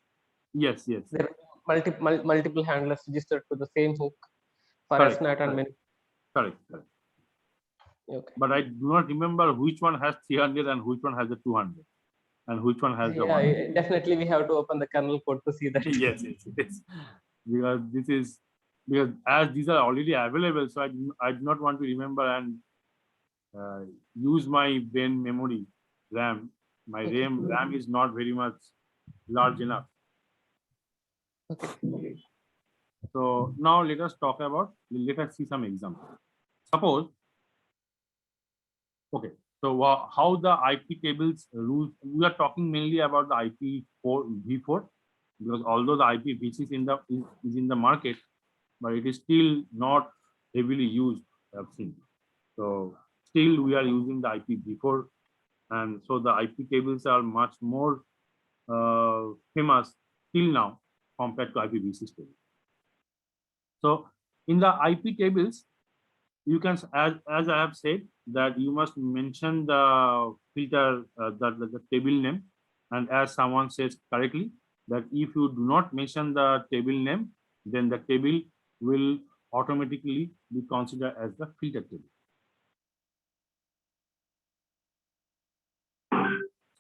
F: Yes.
C: There are multiple handlers registered to the same hook for
F: Correct,
C: SNAT and many.
F: Correct.
C: Okay.
F: But I do not remember which one has 300 and which one has the 200 and which one has the 100.
C: Definitely we have to open the kernel code to see that.
F: Yes. Because as these are already available, so I do not want to remember and use my brain memory, RAM. My RAM is not very much large enough.
C: Okay.
F: So now let us see some examples. Suppose, okay, so how the IP tables rules, we are talking mainly about the IPv4, because although the IPv6 is in the market, but it is still not heavily used, I've seen. So still we are using the IPv4, and so the IP tables are much more famous till now compared to IPv6 tables. So in the IP tables, you can, as I have said, that you must mention the filter, the table name, and as someone says correctly, that if you do not mention the table name, then the table will automatically be considered as the filter table.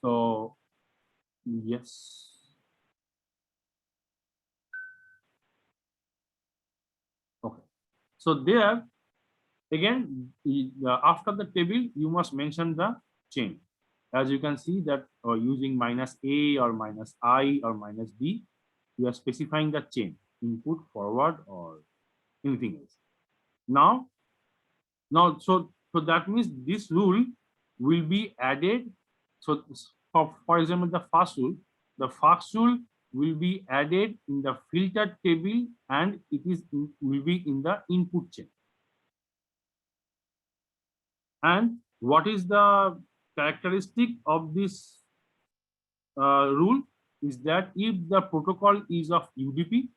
F: So yes. Okay. So there again, after the table, you must mention the chain. As you can see that using -a or -I or -d, you are specifying the chain, input, forward, or anything else. Now, so that means this rule will be added. So for example, the first rule will be added in the filter table, and will be in the input chain. And what is the characteristic of this rule is that if the protocol is of UDP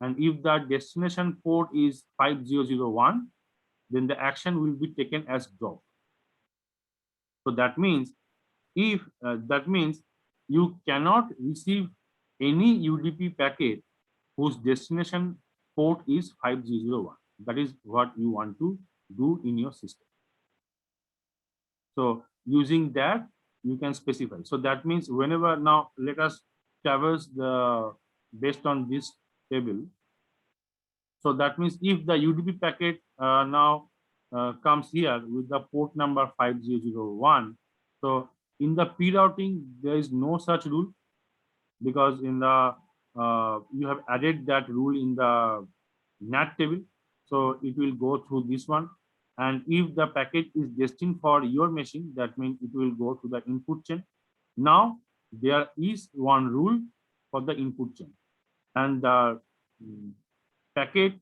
F: and if the destination port is 5001, then the action will be taken as drop. So that means you cannot receive any UDP packet whose destination port is 5001. That is what you want to do in your system. So using that, you can specify. So that means whenever, now let us traverse based on this table. So that means if the UDP packet now comes here with the port number 5001, so in the P routing, there is no such rule, because in the you have added that rule in the NAT table. So it will go through this one. And if the packet is destined for your machine, that means it will go to the input chain. Now, there is one rule for the input chain, and the packet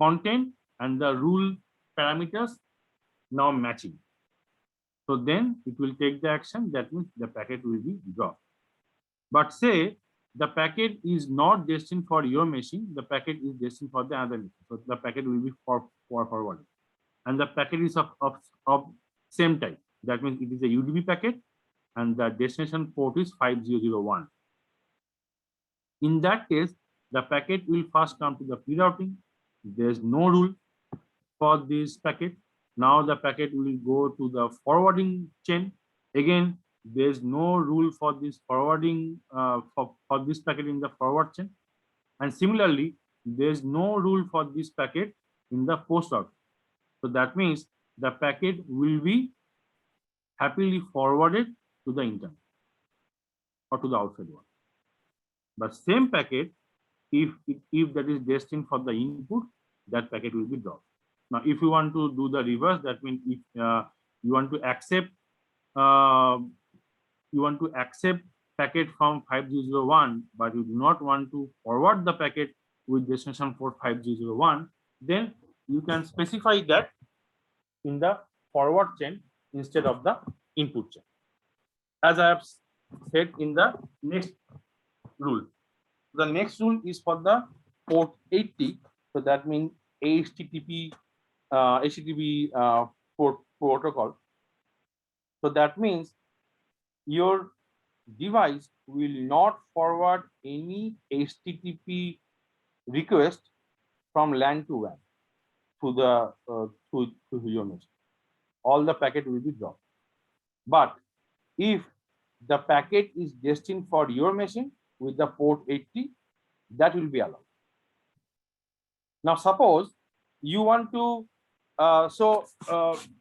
F: content and the rule parameters now matching. So then it will take the action, that means the packet will be dropped. But say the packet is not destined for your machine, the packet is destined for the other machine. So the packet will be forwarded. And the packet is of same type. That means it is a UDP packet and the destination port is 5001. In that case, the packet will first come to the P routing. There's no rule for this packet. Now the packet will go to the forwarding chain. Again, there's no rule for this forwarding for this packet in the forward chain. And similarly, there's no rule for this packet in the post route. So that means the packet will be happily forwarded to the internet or to the outside world. But same packet, if that is destined for the input, that packet will be dropped. Now, if you want to do the reverse, that means if you want to accept packet from 5001, but you do not want to forward the packet with destination port 5001, then you can specify that in the forward chain instead of the input chain, as I have said in the next rule. The next rule is for the port 80. So that means HTTP port protocol. So that means your device will not forward any HTTP request from LAN to WAN to your machine. All the packet will be dropped. But if the packet is destined for your machine with the port 80, that will be allowed. Now, suppose you want to,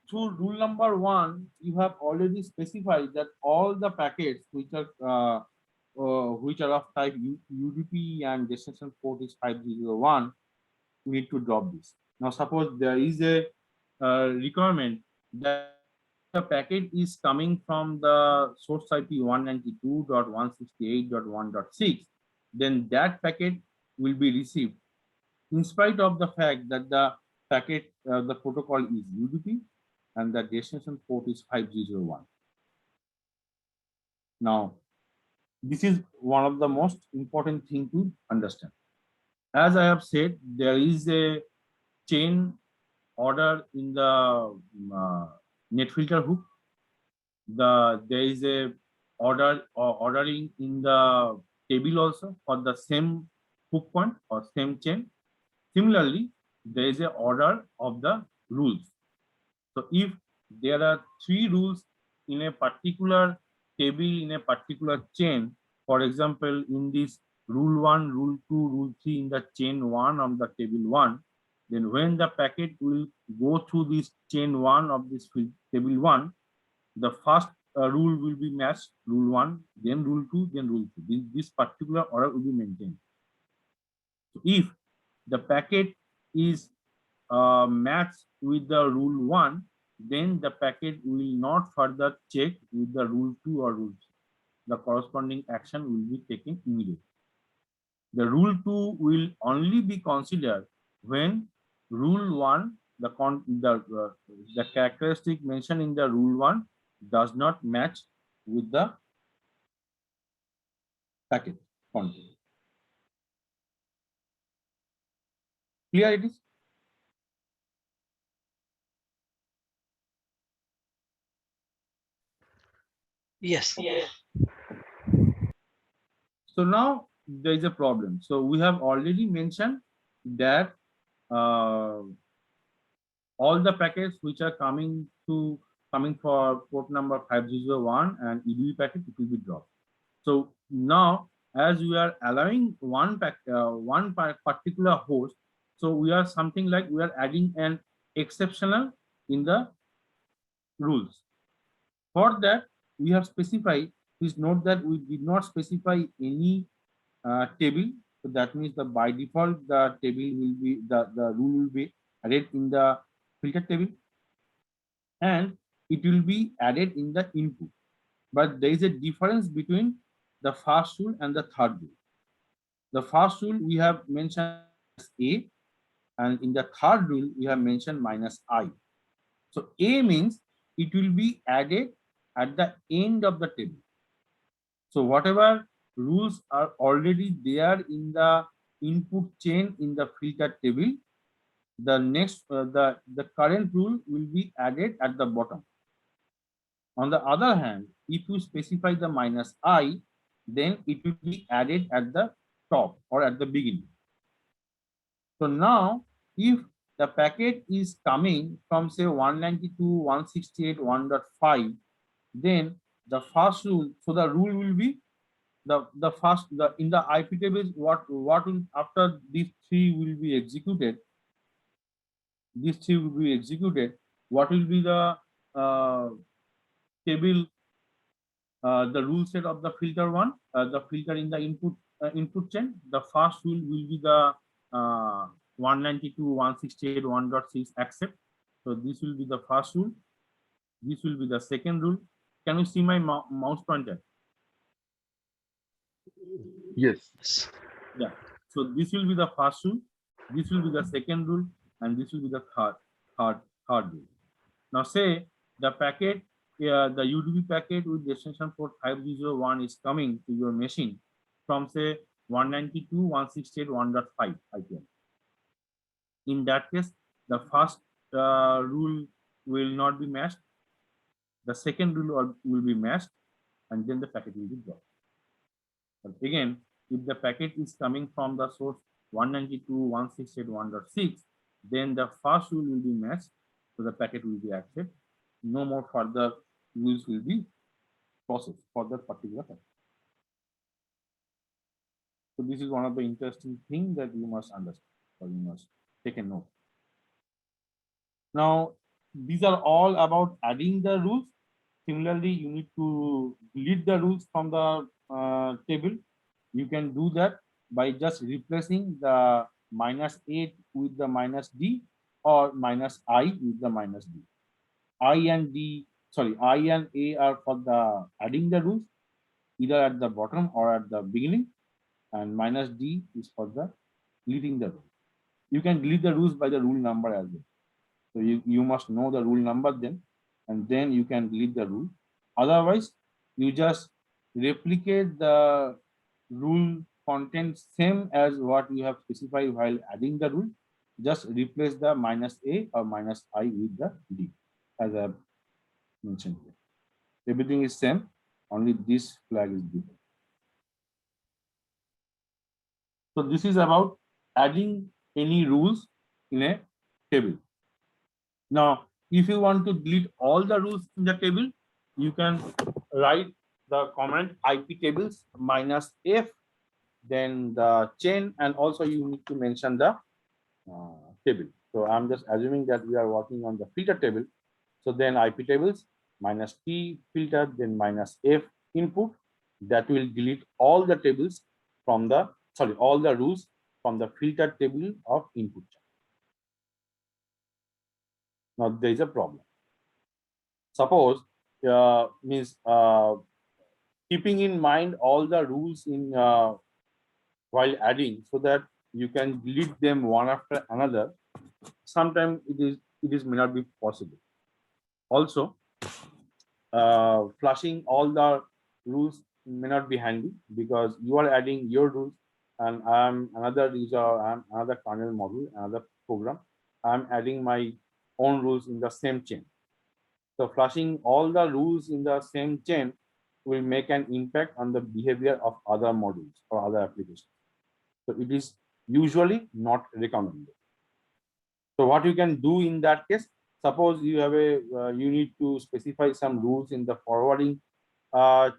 F: through rule number 1, you have already specified that all the packets which are of type UDP and destination port is 5001, we need to drop this. Now, suppose there is a requirement that the packet is coming from the source IP 192.168.1.6, then that packet will be received in spite of the fact that the packet, the protocol is UDP and the destination port is 5001. Now, this is one of the most important thing to understand. As I have said, there is a chain order in the net filter hook. There is a ordering in the table also for the same hook point or same chain. Similarly, there is a order of the rules. So if there are 3 rules in a particular table in a particular chain, for example, in this rule 1, rule 2, rule 3 in the chain 1 of the table 1, then when the packet will go through this chain 1 of this table 1, the first rule will be matched, rule 1, then rule 2, then rule 3. This particular order will be maintained. So if the packet is matched with the rule 1, then the packet will not further check with the rule 2 or rule 3. The corresponding action will be taken immediately. The rule 2 will only be considered when rule 1, the characteristic mentioned in the rule 1 does not match with the packet content. Clear it is?
B: Yes.
F: So now there is a problem. So we have already mentioned that all the packets which are coming for port number 5001 and EDB packet, it will be dropped. So now, as we are allowing one particular host, so we are something like we are adding an exceptional in the rules. For that, we have specified. Please note that we did not specify any table. So that means the by default the table will be the rule will be added in the filter table, and it will be added in the input. But there is a difference between the first rule and the third rule. The first rule we have mentioned A, and in the third rule we have mentioned -I. So A means it will be added at the end of the table. So whatever rules are already there in the input chain in the filter table, the next the current rule will be added at the bottom. On the other hand, if you specify the -I, then it will be added at the top or at the beginning. So now, if the packet is coming from say 192.168.1.5, then the first rule, so the rule will be in the IP tables, what will after these 3 will be executed. These 3 will be executed. What will be the table? The rule set of the filter 1, the filter in the input chain. The first rule will be the 192.168.1.6 accept. So this will be the first rule. This will be the second rule. Can you see my mouse pointer?
D: Yes.
F: Yeah. So this will be the first rule. This will be the second rule, and this will be the third rule. Now say the packet, the UDP packet with destination port 5001 is coming to your machine from say 192.168.1.5 IPM. In that case, the first rule will not be matched. The second rule will be matched, and then the packet will be dropped. But again, if the packet is coming from the source 192.168.1.6, then the first rule will be matched, so the packet will be accepted. No more further rules will be processed for that particular packet. So this is one of the interesting things that you must understand, or you must take a note. Now, these are all about adding the rules. Similarly, you need to delete the rules from the table. You can do that by just replacing the -8 with the -D or -I with the -D. I and A are for the adding the rules, either at the bottom or at the beginning, and -D is for the deleting the rules. You can delete the rules by the rule number as well. So you must know the rule number then, and then you can delete the rule. Otherwise, you just replicate the rule content same as what you have specified while adding the rule, just replace the minus A or minus I with the D, as I have mentioned here. Everything is same, only this flag is different. So this is about adding any rules in a table. Now, if you want to delete all the rules in the table, you can write the command iptables minus F, then the chain, and also you need to mention the table. So I'm just assuming that we are working on the filter table. So then iptables minus T filter, then minus F input, that will delete all the tables from the, sorry, all the rules from the filter table of input. Now there is a problem. Suppose means keeping in mind all the rules in while adding, so that you can delete them one after another. Sometimes it may not be possible. Also, flushing all the rules may not be handy, because you are adding your rules and I'm another user, I'm another kernel module, another program. I'm adding my own rules in the same chain. So flushing all the rules in the same chain will make an impact on the behavior of other modules or other applications. So it is usually not recommended. So what you can do in that case, suppose you have a you need to specify some rules in the forwarding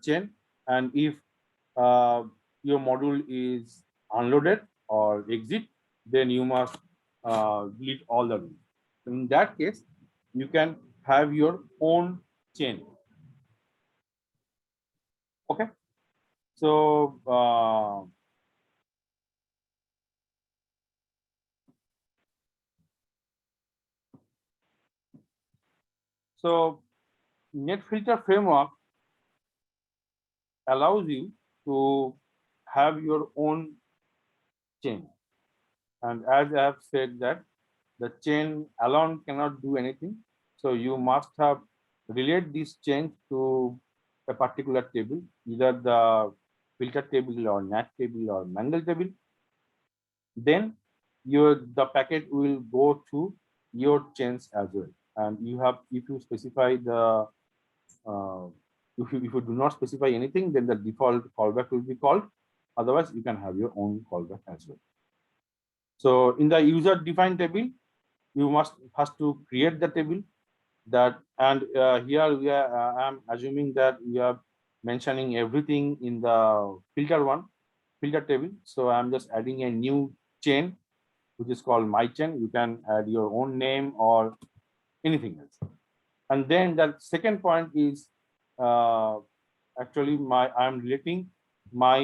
F: chain, and if your module is unloaded or exit, then you must delete all the rules. In that case, you can have your own chain. Okay, so NetFilter framework allows you to have your own chain, and as I have said that the chain alone cannot do anything, so you must have relate this chain to a particular table, either the filter table or NAT table or Mangle table. Then the packet will go to your chains as well, and you have, if you specify the if you do not specify anything, then the default callback will be called. Otherwise, you can have your own callback as well. So in the user defined table, you must first to create the table that, and here we are, I'm assuming that we are mentioning everything in the filter table. So I'm just adding a new chain, which is called my chain. You can add your own name or anything else. And then the second point is actually I'm relating my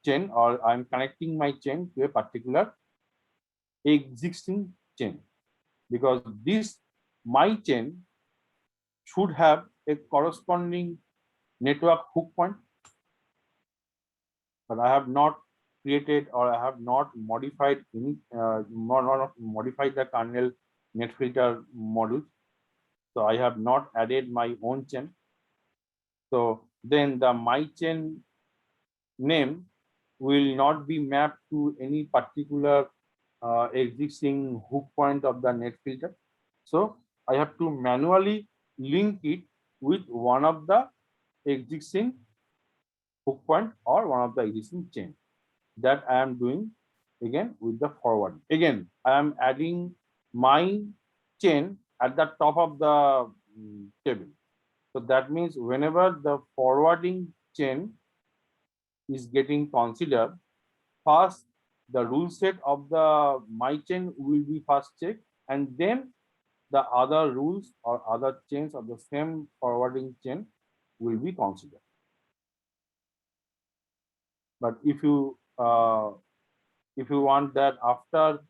F: chain, or I'm connecting my chain to a particular existing chain, because this my chain should have a corresponding network hook point, but I have not created, or I have not modified any not modified the kernel NetFilter module. So I have not added my own chain. So then the my chain name will not be mapped to any particular existing hook point of the NetFilter. So I have to manually link it with one of the existing hook point or one of the existing chain. That I am doing again with the forward. Again, I am adding my chain at the top of the table. So that means whenever the forwarding chain is getting considered, first the rule set of the my chain will be first checked, and then the other rules or other chains of the same forwarding chain will be considered. But if you want that after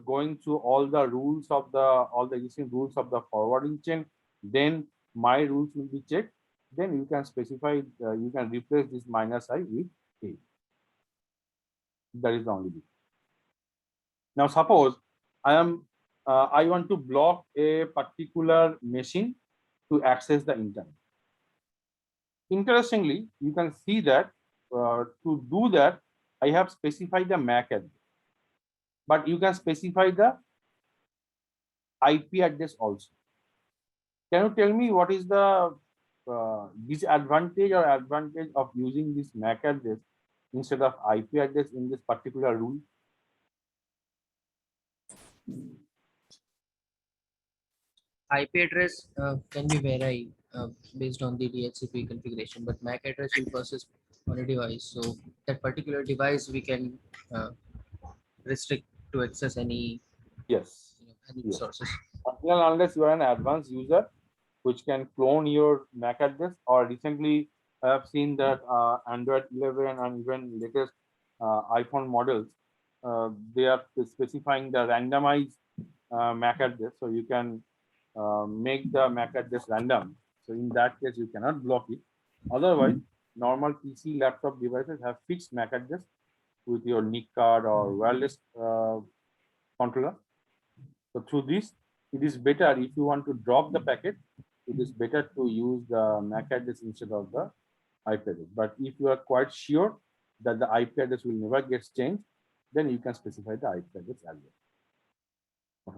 F: going through all the rules of all the existing rules of the forwarding chain, then my rules will be checked, then you can specify, you can replace this minus I with A. That is the only thing. Now suppose I want to block a particular machine to access the internet. Interestingly, you can see that to do that, I have specified the MAC address. but you can specify the IP address also. Can you tell me what is the disadvantage or advantage of using this MAC address instead of IP address in this particular rule?
H: IP address can be varied based on the DHCP configuration, but MAC address will persist on a device. So that particular device we can restrict to access any,
F: Yes.
H: any
F: Yes.
H: resources.
F: Until and unless you are an advanced user, which can clone your MAC address, or recently I have seen that Android 11 and even latest iPhone models, they are specifying the randomized MAC address, so you can make the MAC address random. So in that case, you cannot block it. Otherwise, normal PC laptop devices have fixed MAC address with your NIC card or wireless controller. So through this, it is better if you want to drop the packet, it is better to use the MAC address instead of the IP address. But if you are quite sure that the IP address will never get changed, then you can specify the IP address as well.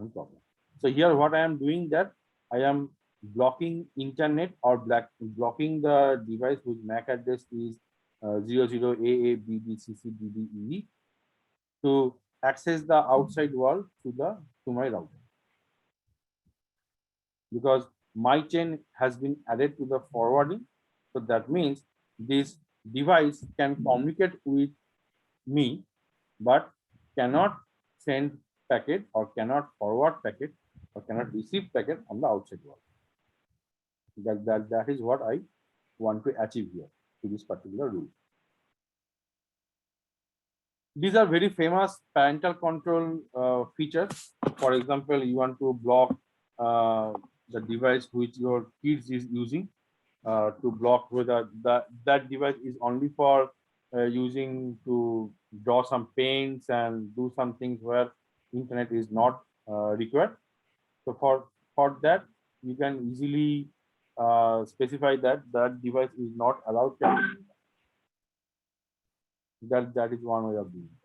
F: No problem. So here what I am doing that I am blocking internet or blocking the device whose MAC address is 00AABBCCDDE to access the outside world to my router. Because my chain has been added to the forwarding. So that means this device can communicate with me, but cannot send packet or cannot forward packet or cannot receive packet on the outside world. That is what I want to achieve here to this particular rule. These are very famous parental control features. For example, you want to block the device which your kids is using to block whether that device is only for using to draw some paints and do some things where internet is not required. So for that, you can easily specify that that device is not allowed to. That is one way of doing it.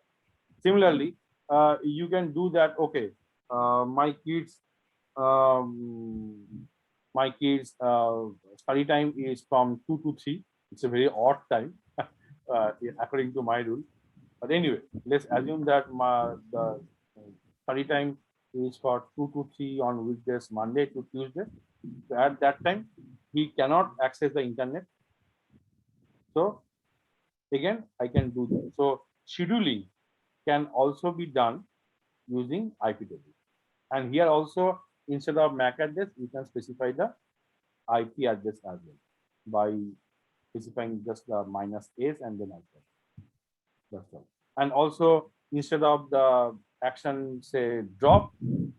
F: Similarly, you can do that. Okay, my kids study time is from 2 to 3. It's a very odd time according to my rule. But anyway, let's assume that the study time is for 2 to 3 on weekdays, Monday to Tuesday. So at that time, he cannot access the internet. So again, I can do that. So scheduling can also be done using IPW. And here also, instead of MAC address, you can specify the IP address as well by specifying just the -s and then IP. That's all. And also, instead of the action say drop,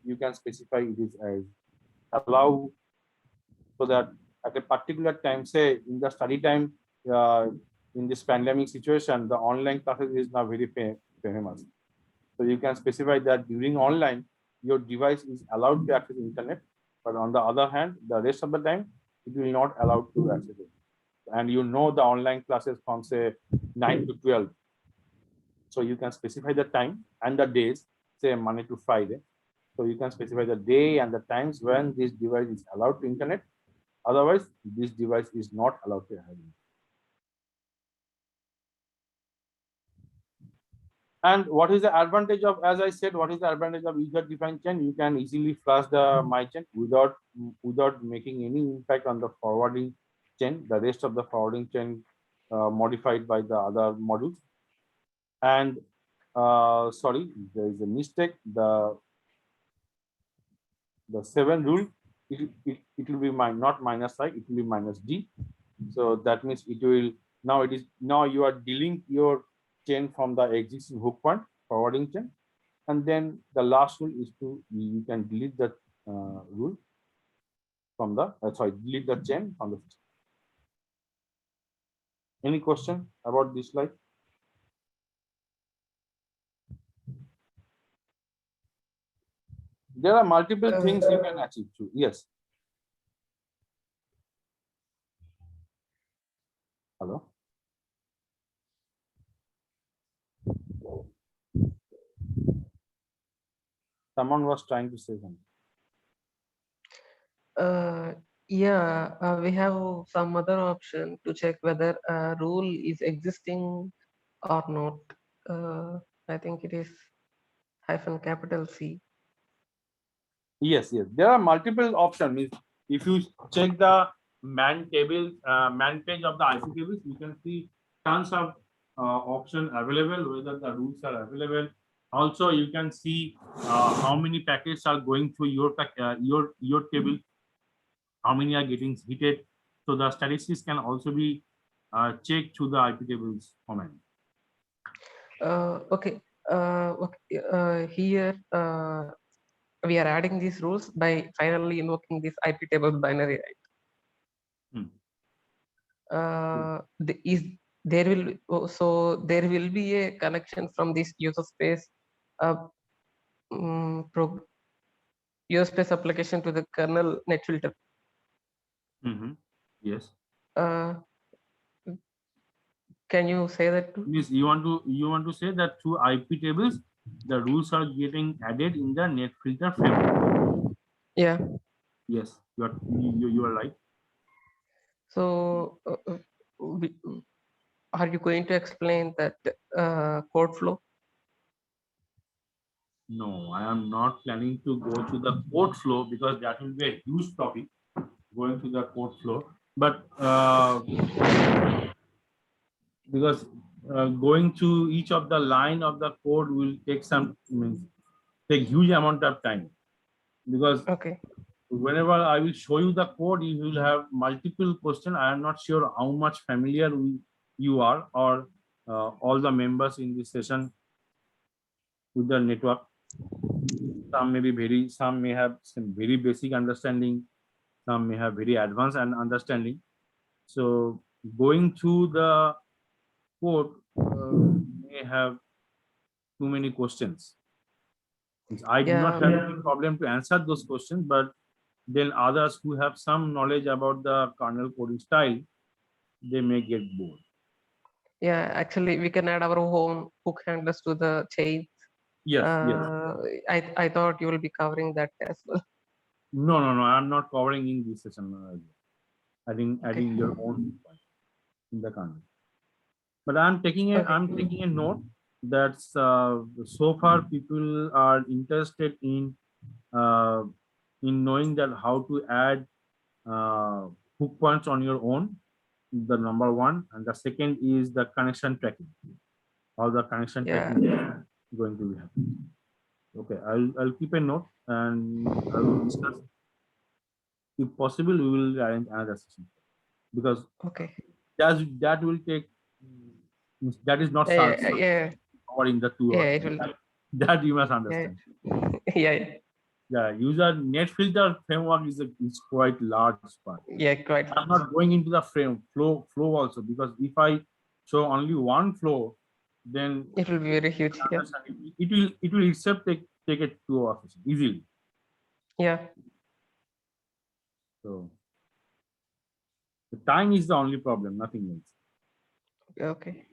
F: you can specify it is as allow, so that at a particular time, say in the study time, in this pandemic situation, the online classes is now very famous. So you can specify that during online, your device is allowed to access internet, but on the other hand, the rest of the time, it will not allow to access it. And you know the online classes from say 9 to 12. So you can specify the time and the days, say Monday to Friday. So you can specify the day and the times when this device is allowed to internet. Otherwise, this device is not allowed to have internet. And what is the advantage of, as I said, what is the advantage of user-defined chain? You can easily flush the my chain without making any impact on the forwarding chain, the rest of the forwarding chain modified by the other modules. And sorry, there is a mistake. The 7 rule, it will be not minus I, it will be minus D. So that means it will now you are dealing your chain from the existing hook point, forwarding chain. And then the last rule is you can delete that rule from the, delete the chain from the system. Any question about this slide? There are multiple things you can achieve too. Yes. Hello. Someone was trying to say something.
C: Yeah, we have some other option to check whether a rule is existing or not. I think it is -C.
F: Yes, yes. There are multiple options. Means if you check the man table, man page of the IP tables, you can see tons of options available, whether the rules are available. Also, you can see how many packets are going through your table, how many are getting heated. So the statistics can also be checked through the IP tables command.
C: Okay. Here we are adding these rules by finally invoking this IP table binary, right? There will be a connection from this user space user space application to the kernel net filter.
F: Yes.
C: Can you say that too?
F: Means you want to say that through IP tables, the rules are getting added in the net filter framework.
C: Yeah.
F: Yes, you are right.
C: So are you going to explain that code flow?
F: No, I am not planning to go to the code flow because that will be a huge topic, going to the code flow. But because going to each of the line of the code will take take huge amount of time. Because whenever I will show you the code, you will have multiple questions. I am not sure how much familiar you are or all the members in this session with the network. Some may have some very basic understanding, some may have very advanced understanding. So going through the code may have too many questions. I do not have any problem to answer those questions, but then others who have some knowledge about the kernel coding style, they may get bored.
C: Yeah, actually, we can add our own hook handlers to the chain.
F: Yes,
C: I thought you will be covering that as well.
F: No, I'm not covering in this session. Adding your own in the kernel. But I'm taking a note that so far people are interested in knowing that how to add hook points on your own. The number one, and the second is the connection tracking. How the connection tracking is going to be happening. Okay, I'll keep a note and I will discuss. If possible, we will arrange another session because that will take. That is not covering the 2 hours. That you must understand. Yeah, user net filter framework is quite large part.
C: Yeah, quite.
F: I'm not going into the flow also because if I show only one flow, then
C: it will be very huge.
F: It will itself take it 2 hours easily.
C: Yeah.
F: So the time is the only problem, nothing else.
C: Okay.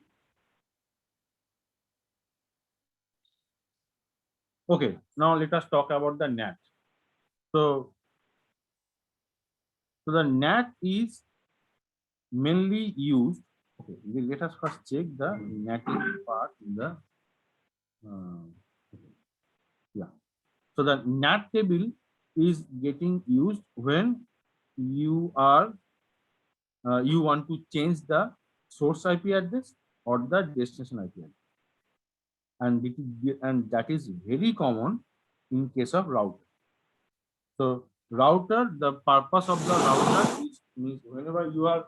F: Okay, now let us talk about the NAT. So the NAT is mainly used. Okay, let us first check the NAT part in the. So the NAT table is getting used when you are you want to change the source IP address or the destination IP address. And that is very common in case of router. So router, the purpose of the router means whenever you are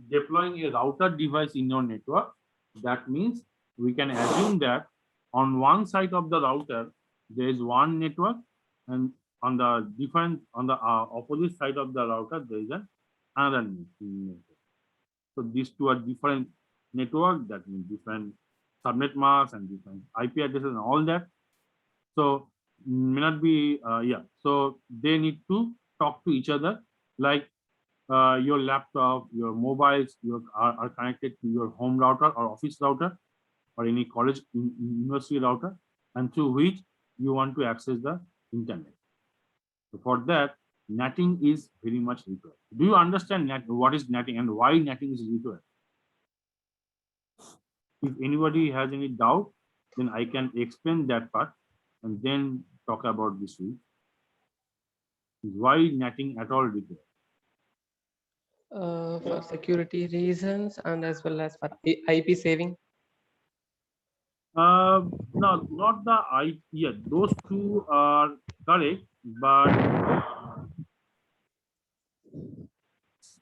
F: deploying a router device in your network, that means we can assume that on one side of the router there is one network, and on the opposite side of the router there is another network. So these two are different network, that means different subnet masks and different IP addresses and all that. So may not be so they need to talk to each other, like your laptop, your mobiles, are connected to your home router or office router or any college university router, and through which you want to access the internet. So for that, NATing is very much required. Do you understand what is NATing and why NATing is required? If anybody has any doubt, then I can explain that part and then talk about this week. Why NATing at all required?
C: For security reasons and as well as for IP saving.
F: No, not the IP. Yeah, those two are correct, but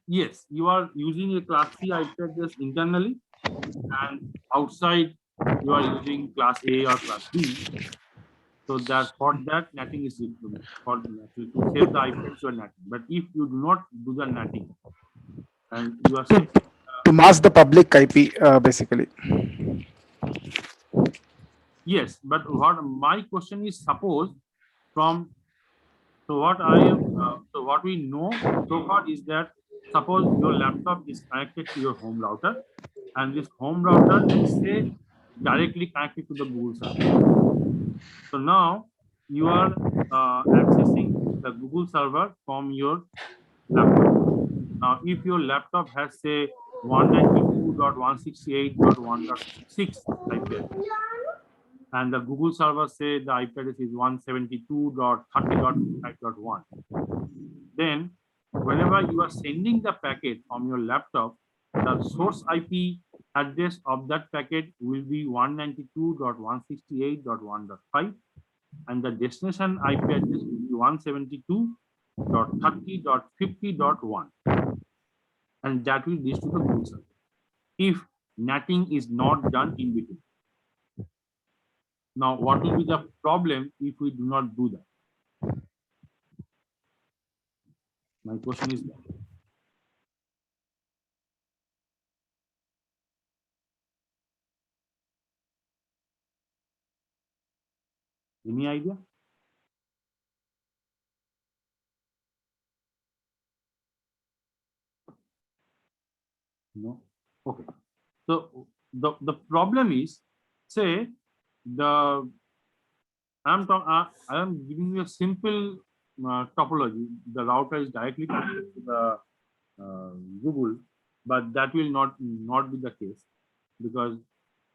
F: yes, you are using a class C IP address internally, and outside you are using class A or class B. So that for that NATing is for to save the IP address you are NATing. But if you do not do the NATing and you are
I: To mask the public IP, basically.
F: yes, but what my question is, suppose from so what I am so what we know so far is that suppose your laptop is connected to your home router, and this home router, let's say, directly connected to the Google server. So now you are accessing the Google server from your laptop. Now, if your laptop has say 192.168.1.6 IP address, and the Google server say the IP address is 172.30.5.1, then whenever you are sending the packet from your laptop, the source IP address of that packet will be 192.168.1.5, and the destination IP address will be 172.30.50.1, and that will reach to the Google server if NATing is not done in between. Now, what will be the problem if we do not do that? My question is that. Any idea? No. Okay. So the problem is, say I am giving you a simple topology. The router is directly connected to the Google, but that will not be the case, because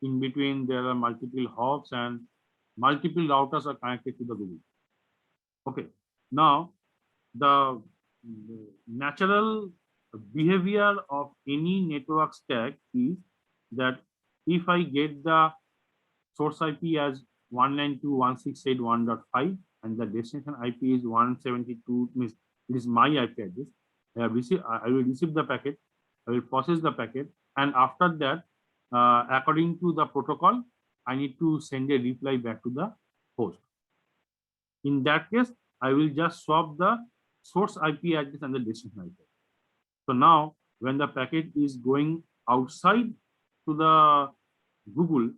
F: in between there are multiple hops and multiple routers are connected to the Google. Okay. Now the natural behavior of any network stack is that if I get the source IP as 192.168.1.5 and the destination IP is 172, means it is my IP address. I will receive the packet, I will process the packet, and after that, according to the protocol, I need to send a reply back to the host. In that case, I will just swap the source IP address and the destination IP. So now, when the packet is going outside to the Google,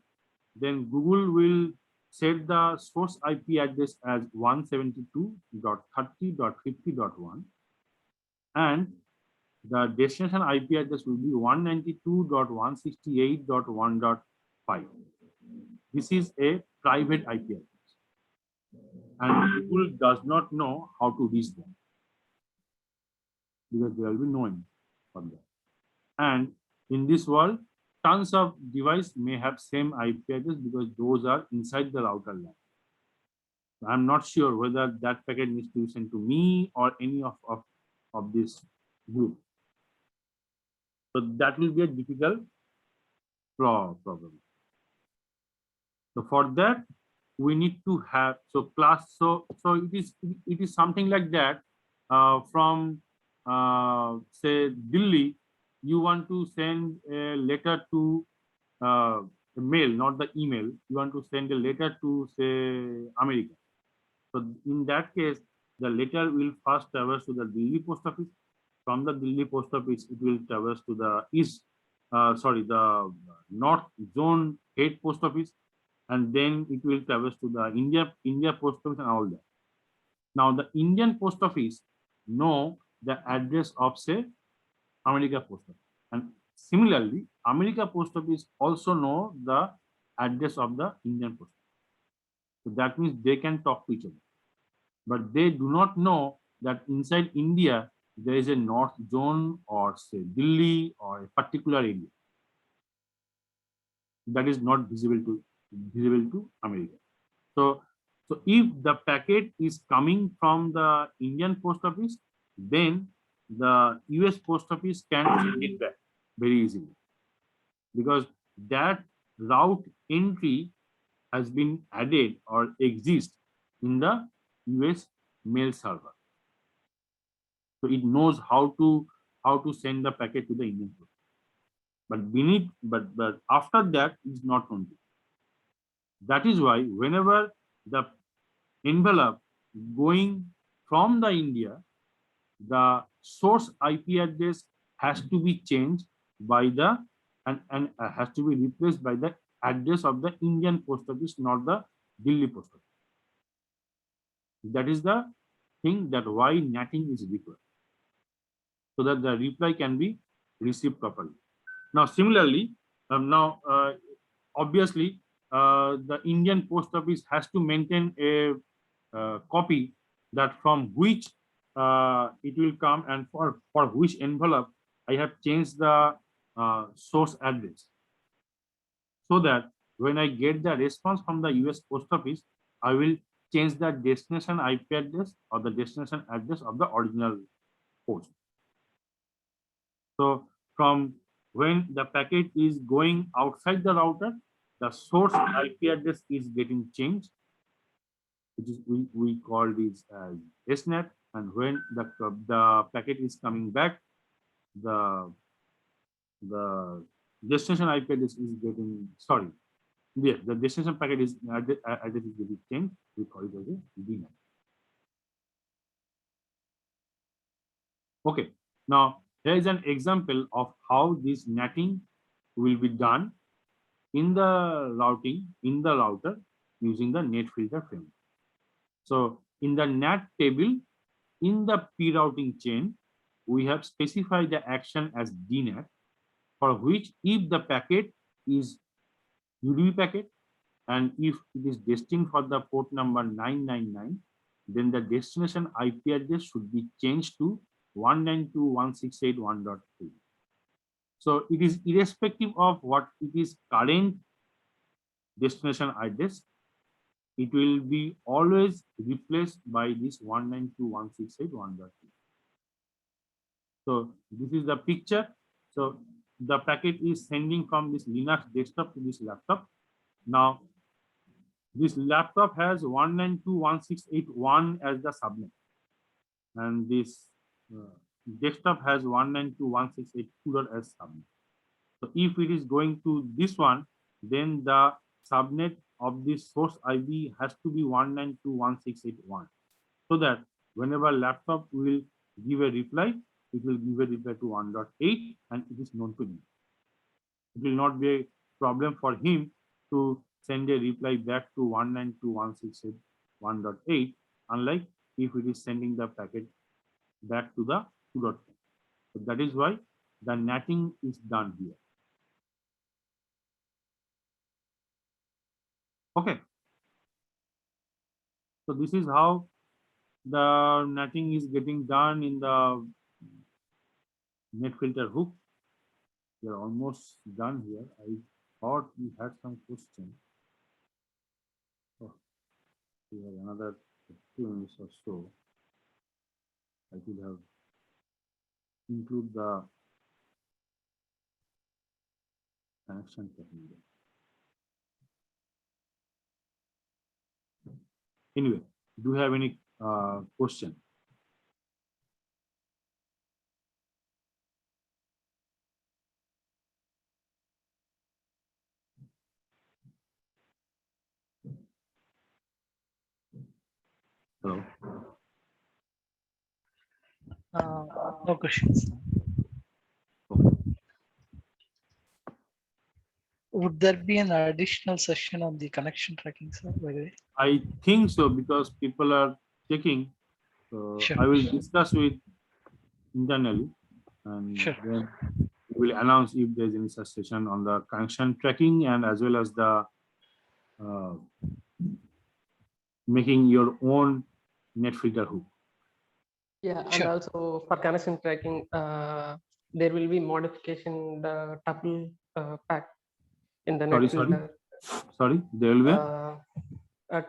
F: then Google will set the source IP address as 172.30.50.1, and the destination IP address will be 192.168.1.5. This is a private IP address, and Google does not know how to reach them, because there will be no end for that. And in this world, tons of devices may have same IP address because those are inside the router LAN. I'm not sure whether that packet needs to be sent to me or any of this group. So that will be a difficult problem. So for that, we need to have so it is something like that. From say Delhi, you want to send a letter to a mail, not the email. You want to send a letter to say America. So in that case, the letter will first traverse to the Delhi post office. From the Delhi post office, it will traverse to the the North Zone 8 post office, and then it will traverse to the India post office and all that. Now the Indian post office know the address of say America post office, and similarly, America post office also know the address of the Indian post office. So that means they can talk to each other. But they do not know that inside India, there is a North Zone or say Delhi or a particular area that is not visible to America. So if the packet is coming from the Indian post office, then the US post office can send it back very easily, because that route entry has been added or exists in the US mail server. So it knows how to send the packet to the Indian post. But after that is not known. That is why whenever the envelope going from the India, the source IP address has to be changed by the and has to be replaced by the address of the Indian post office, not the Delhi post office. That is the thing that why natting is required, so that the reply can be received properly. Now, similarly, obviously, the Indian post office has to maintain a copy that from which it will come and for which envelope I have changed the source address, so that when I get the response from the US post office, I will change the destination IP address or the destination address of the original post. So from when the packet is going outside the router, the source IP address is getting changed, which is we call this as SNAT, and when the packet is coming back, the destination IP address is getting the destination packet is address is getting changed. We call it as a DNAT. Okay, now here is an example of how this natting will be done in the router using the net filter framework. So in the NAT table, in the p-routing chain, we have specified the action as DNAT, for which if the packet is UDP packet and if it is destined for the port number 999, then the destination IP address should be changed to 192.168.1.3. So it is irrespective of what it is current destination address, it will be always replaced by this 192.168.1.3. So this is the picture. So the packet is sending from this Linux desktop to this laptop. Now this laptop has 192.168.1 as the subnet, and this desktop has 192.168.2 as subnet. So if it is going to this one, then the subnet of this source ID has to be 192.168.1, so that whenever laptop will give a reply, it will give a reply to 1.8 and it is known to him. It will not be a problem for him to send a reply back to 192.168.1.8, unlike if it is sending the packet back to the 2.10. So that is why the natting is done here. Okay. So this is how the natting is getting done in the net filter hook. We are almost done here. I thought we had some question. Oh, we have another 2 minutes or so. I could have include the connection technique. Anyway, do you have any question? Hello.
B: No questions. Would there be an additional session on the connection tracking, sir, by the way?
F: I think so, because people are checking. So
B: Sure.
F: I will discuss with internally, and then we will announce if there is any such session on the connection tracking and as well as the making your own net filter hook.
C: Yeah, and
B: Sure.
C: also for connection tracking, there will be modification the tuple pack in the net filter.
F: Sorry, there will be
C: a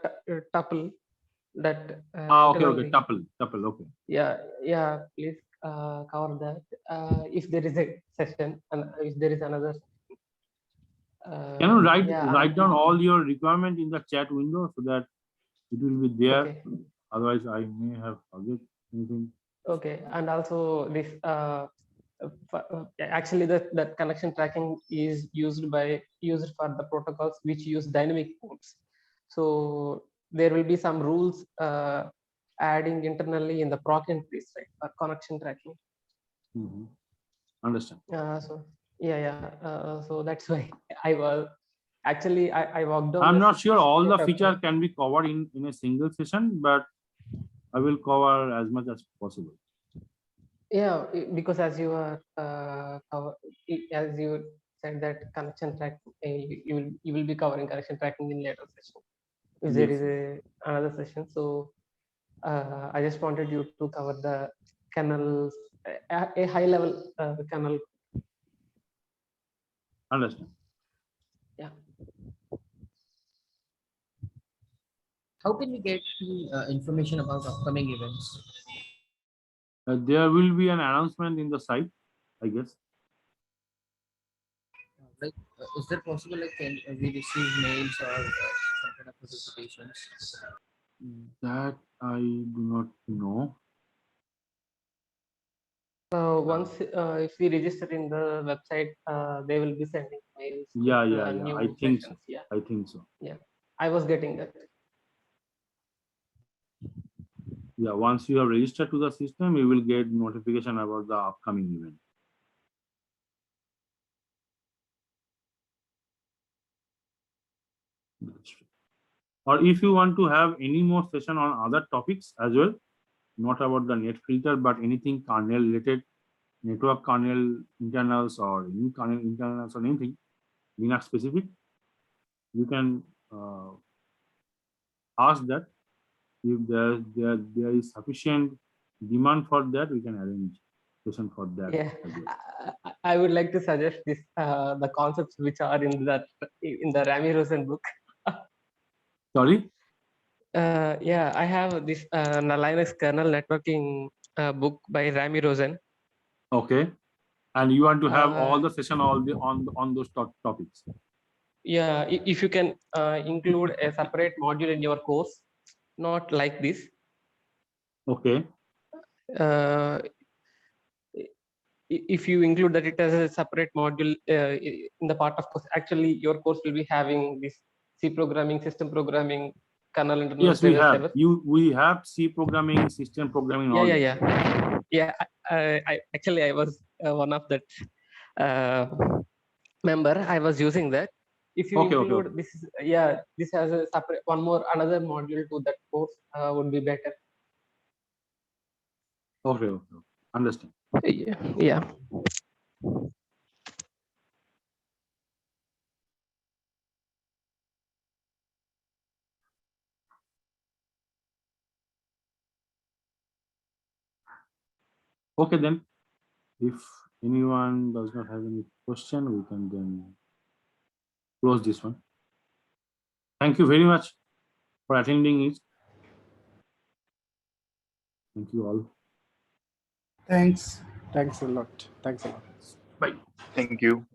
C: tuple that
F: okay,
C: internally.
F: tuple, okay.
C: Yeah, please cover that. If there is a session and if there is another.
F: Can you
C: Yeah,
F: write down all your requirement in the chat window so that it will be there?
C: Okay.
F: Otherwise, I may have forget anything.
C: Okay, and also this actually that connection tracking is used for the protocols which use dynamic modes. So there will be some rules adding internally in the proc entries, right, for connection tracking.
F: Understand.
C: So so that's why I was actually I worked on.
F: I'm not sure all the features can be covered in a single session, but I will cover as much as possible.
C: Yeah, because as you are as you said that connection track, you will be covering connection tracking in later session if there is another session. So I just wanted you to cover the kernel, a high level kernel.
F: Understand.
C: Yeah.
H: How can we get the information about upcoming events?
F: There will be an announcement in the site, I guess.
H: Like, is there possible like can we receive mails or some kind of notifications?
F: That I do not know.
C: Once if we register in the website, they will be sending mails.
F: Yeah.
C: New
F: I think
C: sessions.
F: so.
C: Yeah.
F: I think so.
C: Yeah, I was getting that.
F: Yeah, once you have registered to the system, you will get notification about the upcoming event. Or if you want to have any more session on other topics as well, not about the net filter, but anything kernel related, network kernel internals or any kernel internals or anything, Linux specific, you can ask that. If there is sufficient demand for that, we can arrange session for that.
C: Yeah, I would like to suggest this the concepts which are in the Rami Rosen book.
F: Sorry.
C: Yeah, I have this Linux kernel networking book by Rami Rosen.
F: Okay, and you want to have all the session on those topics.
C: Yeah, if you can include a separate module in your course, not like this.
F: Okay.
C: If you include that it as a separate module in the part of course, actually your course will be having this C programming, system programming, kernel internal.
F: Yes, we have. We have C programming, system programming.
C: Yeah. I actually I was one of that member. I was using that. If you include this, this has a separate another module to that course would be better.
F: Okay. Understand.
C: Yeah.
F: Okay, then if anyone does not have any question, we can then close this one. Thank you very much for attending it. Thank you all.
I: Thanks a lot.
F: Bye.
D: Thank you.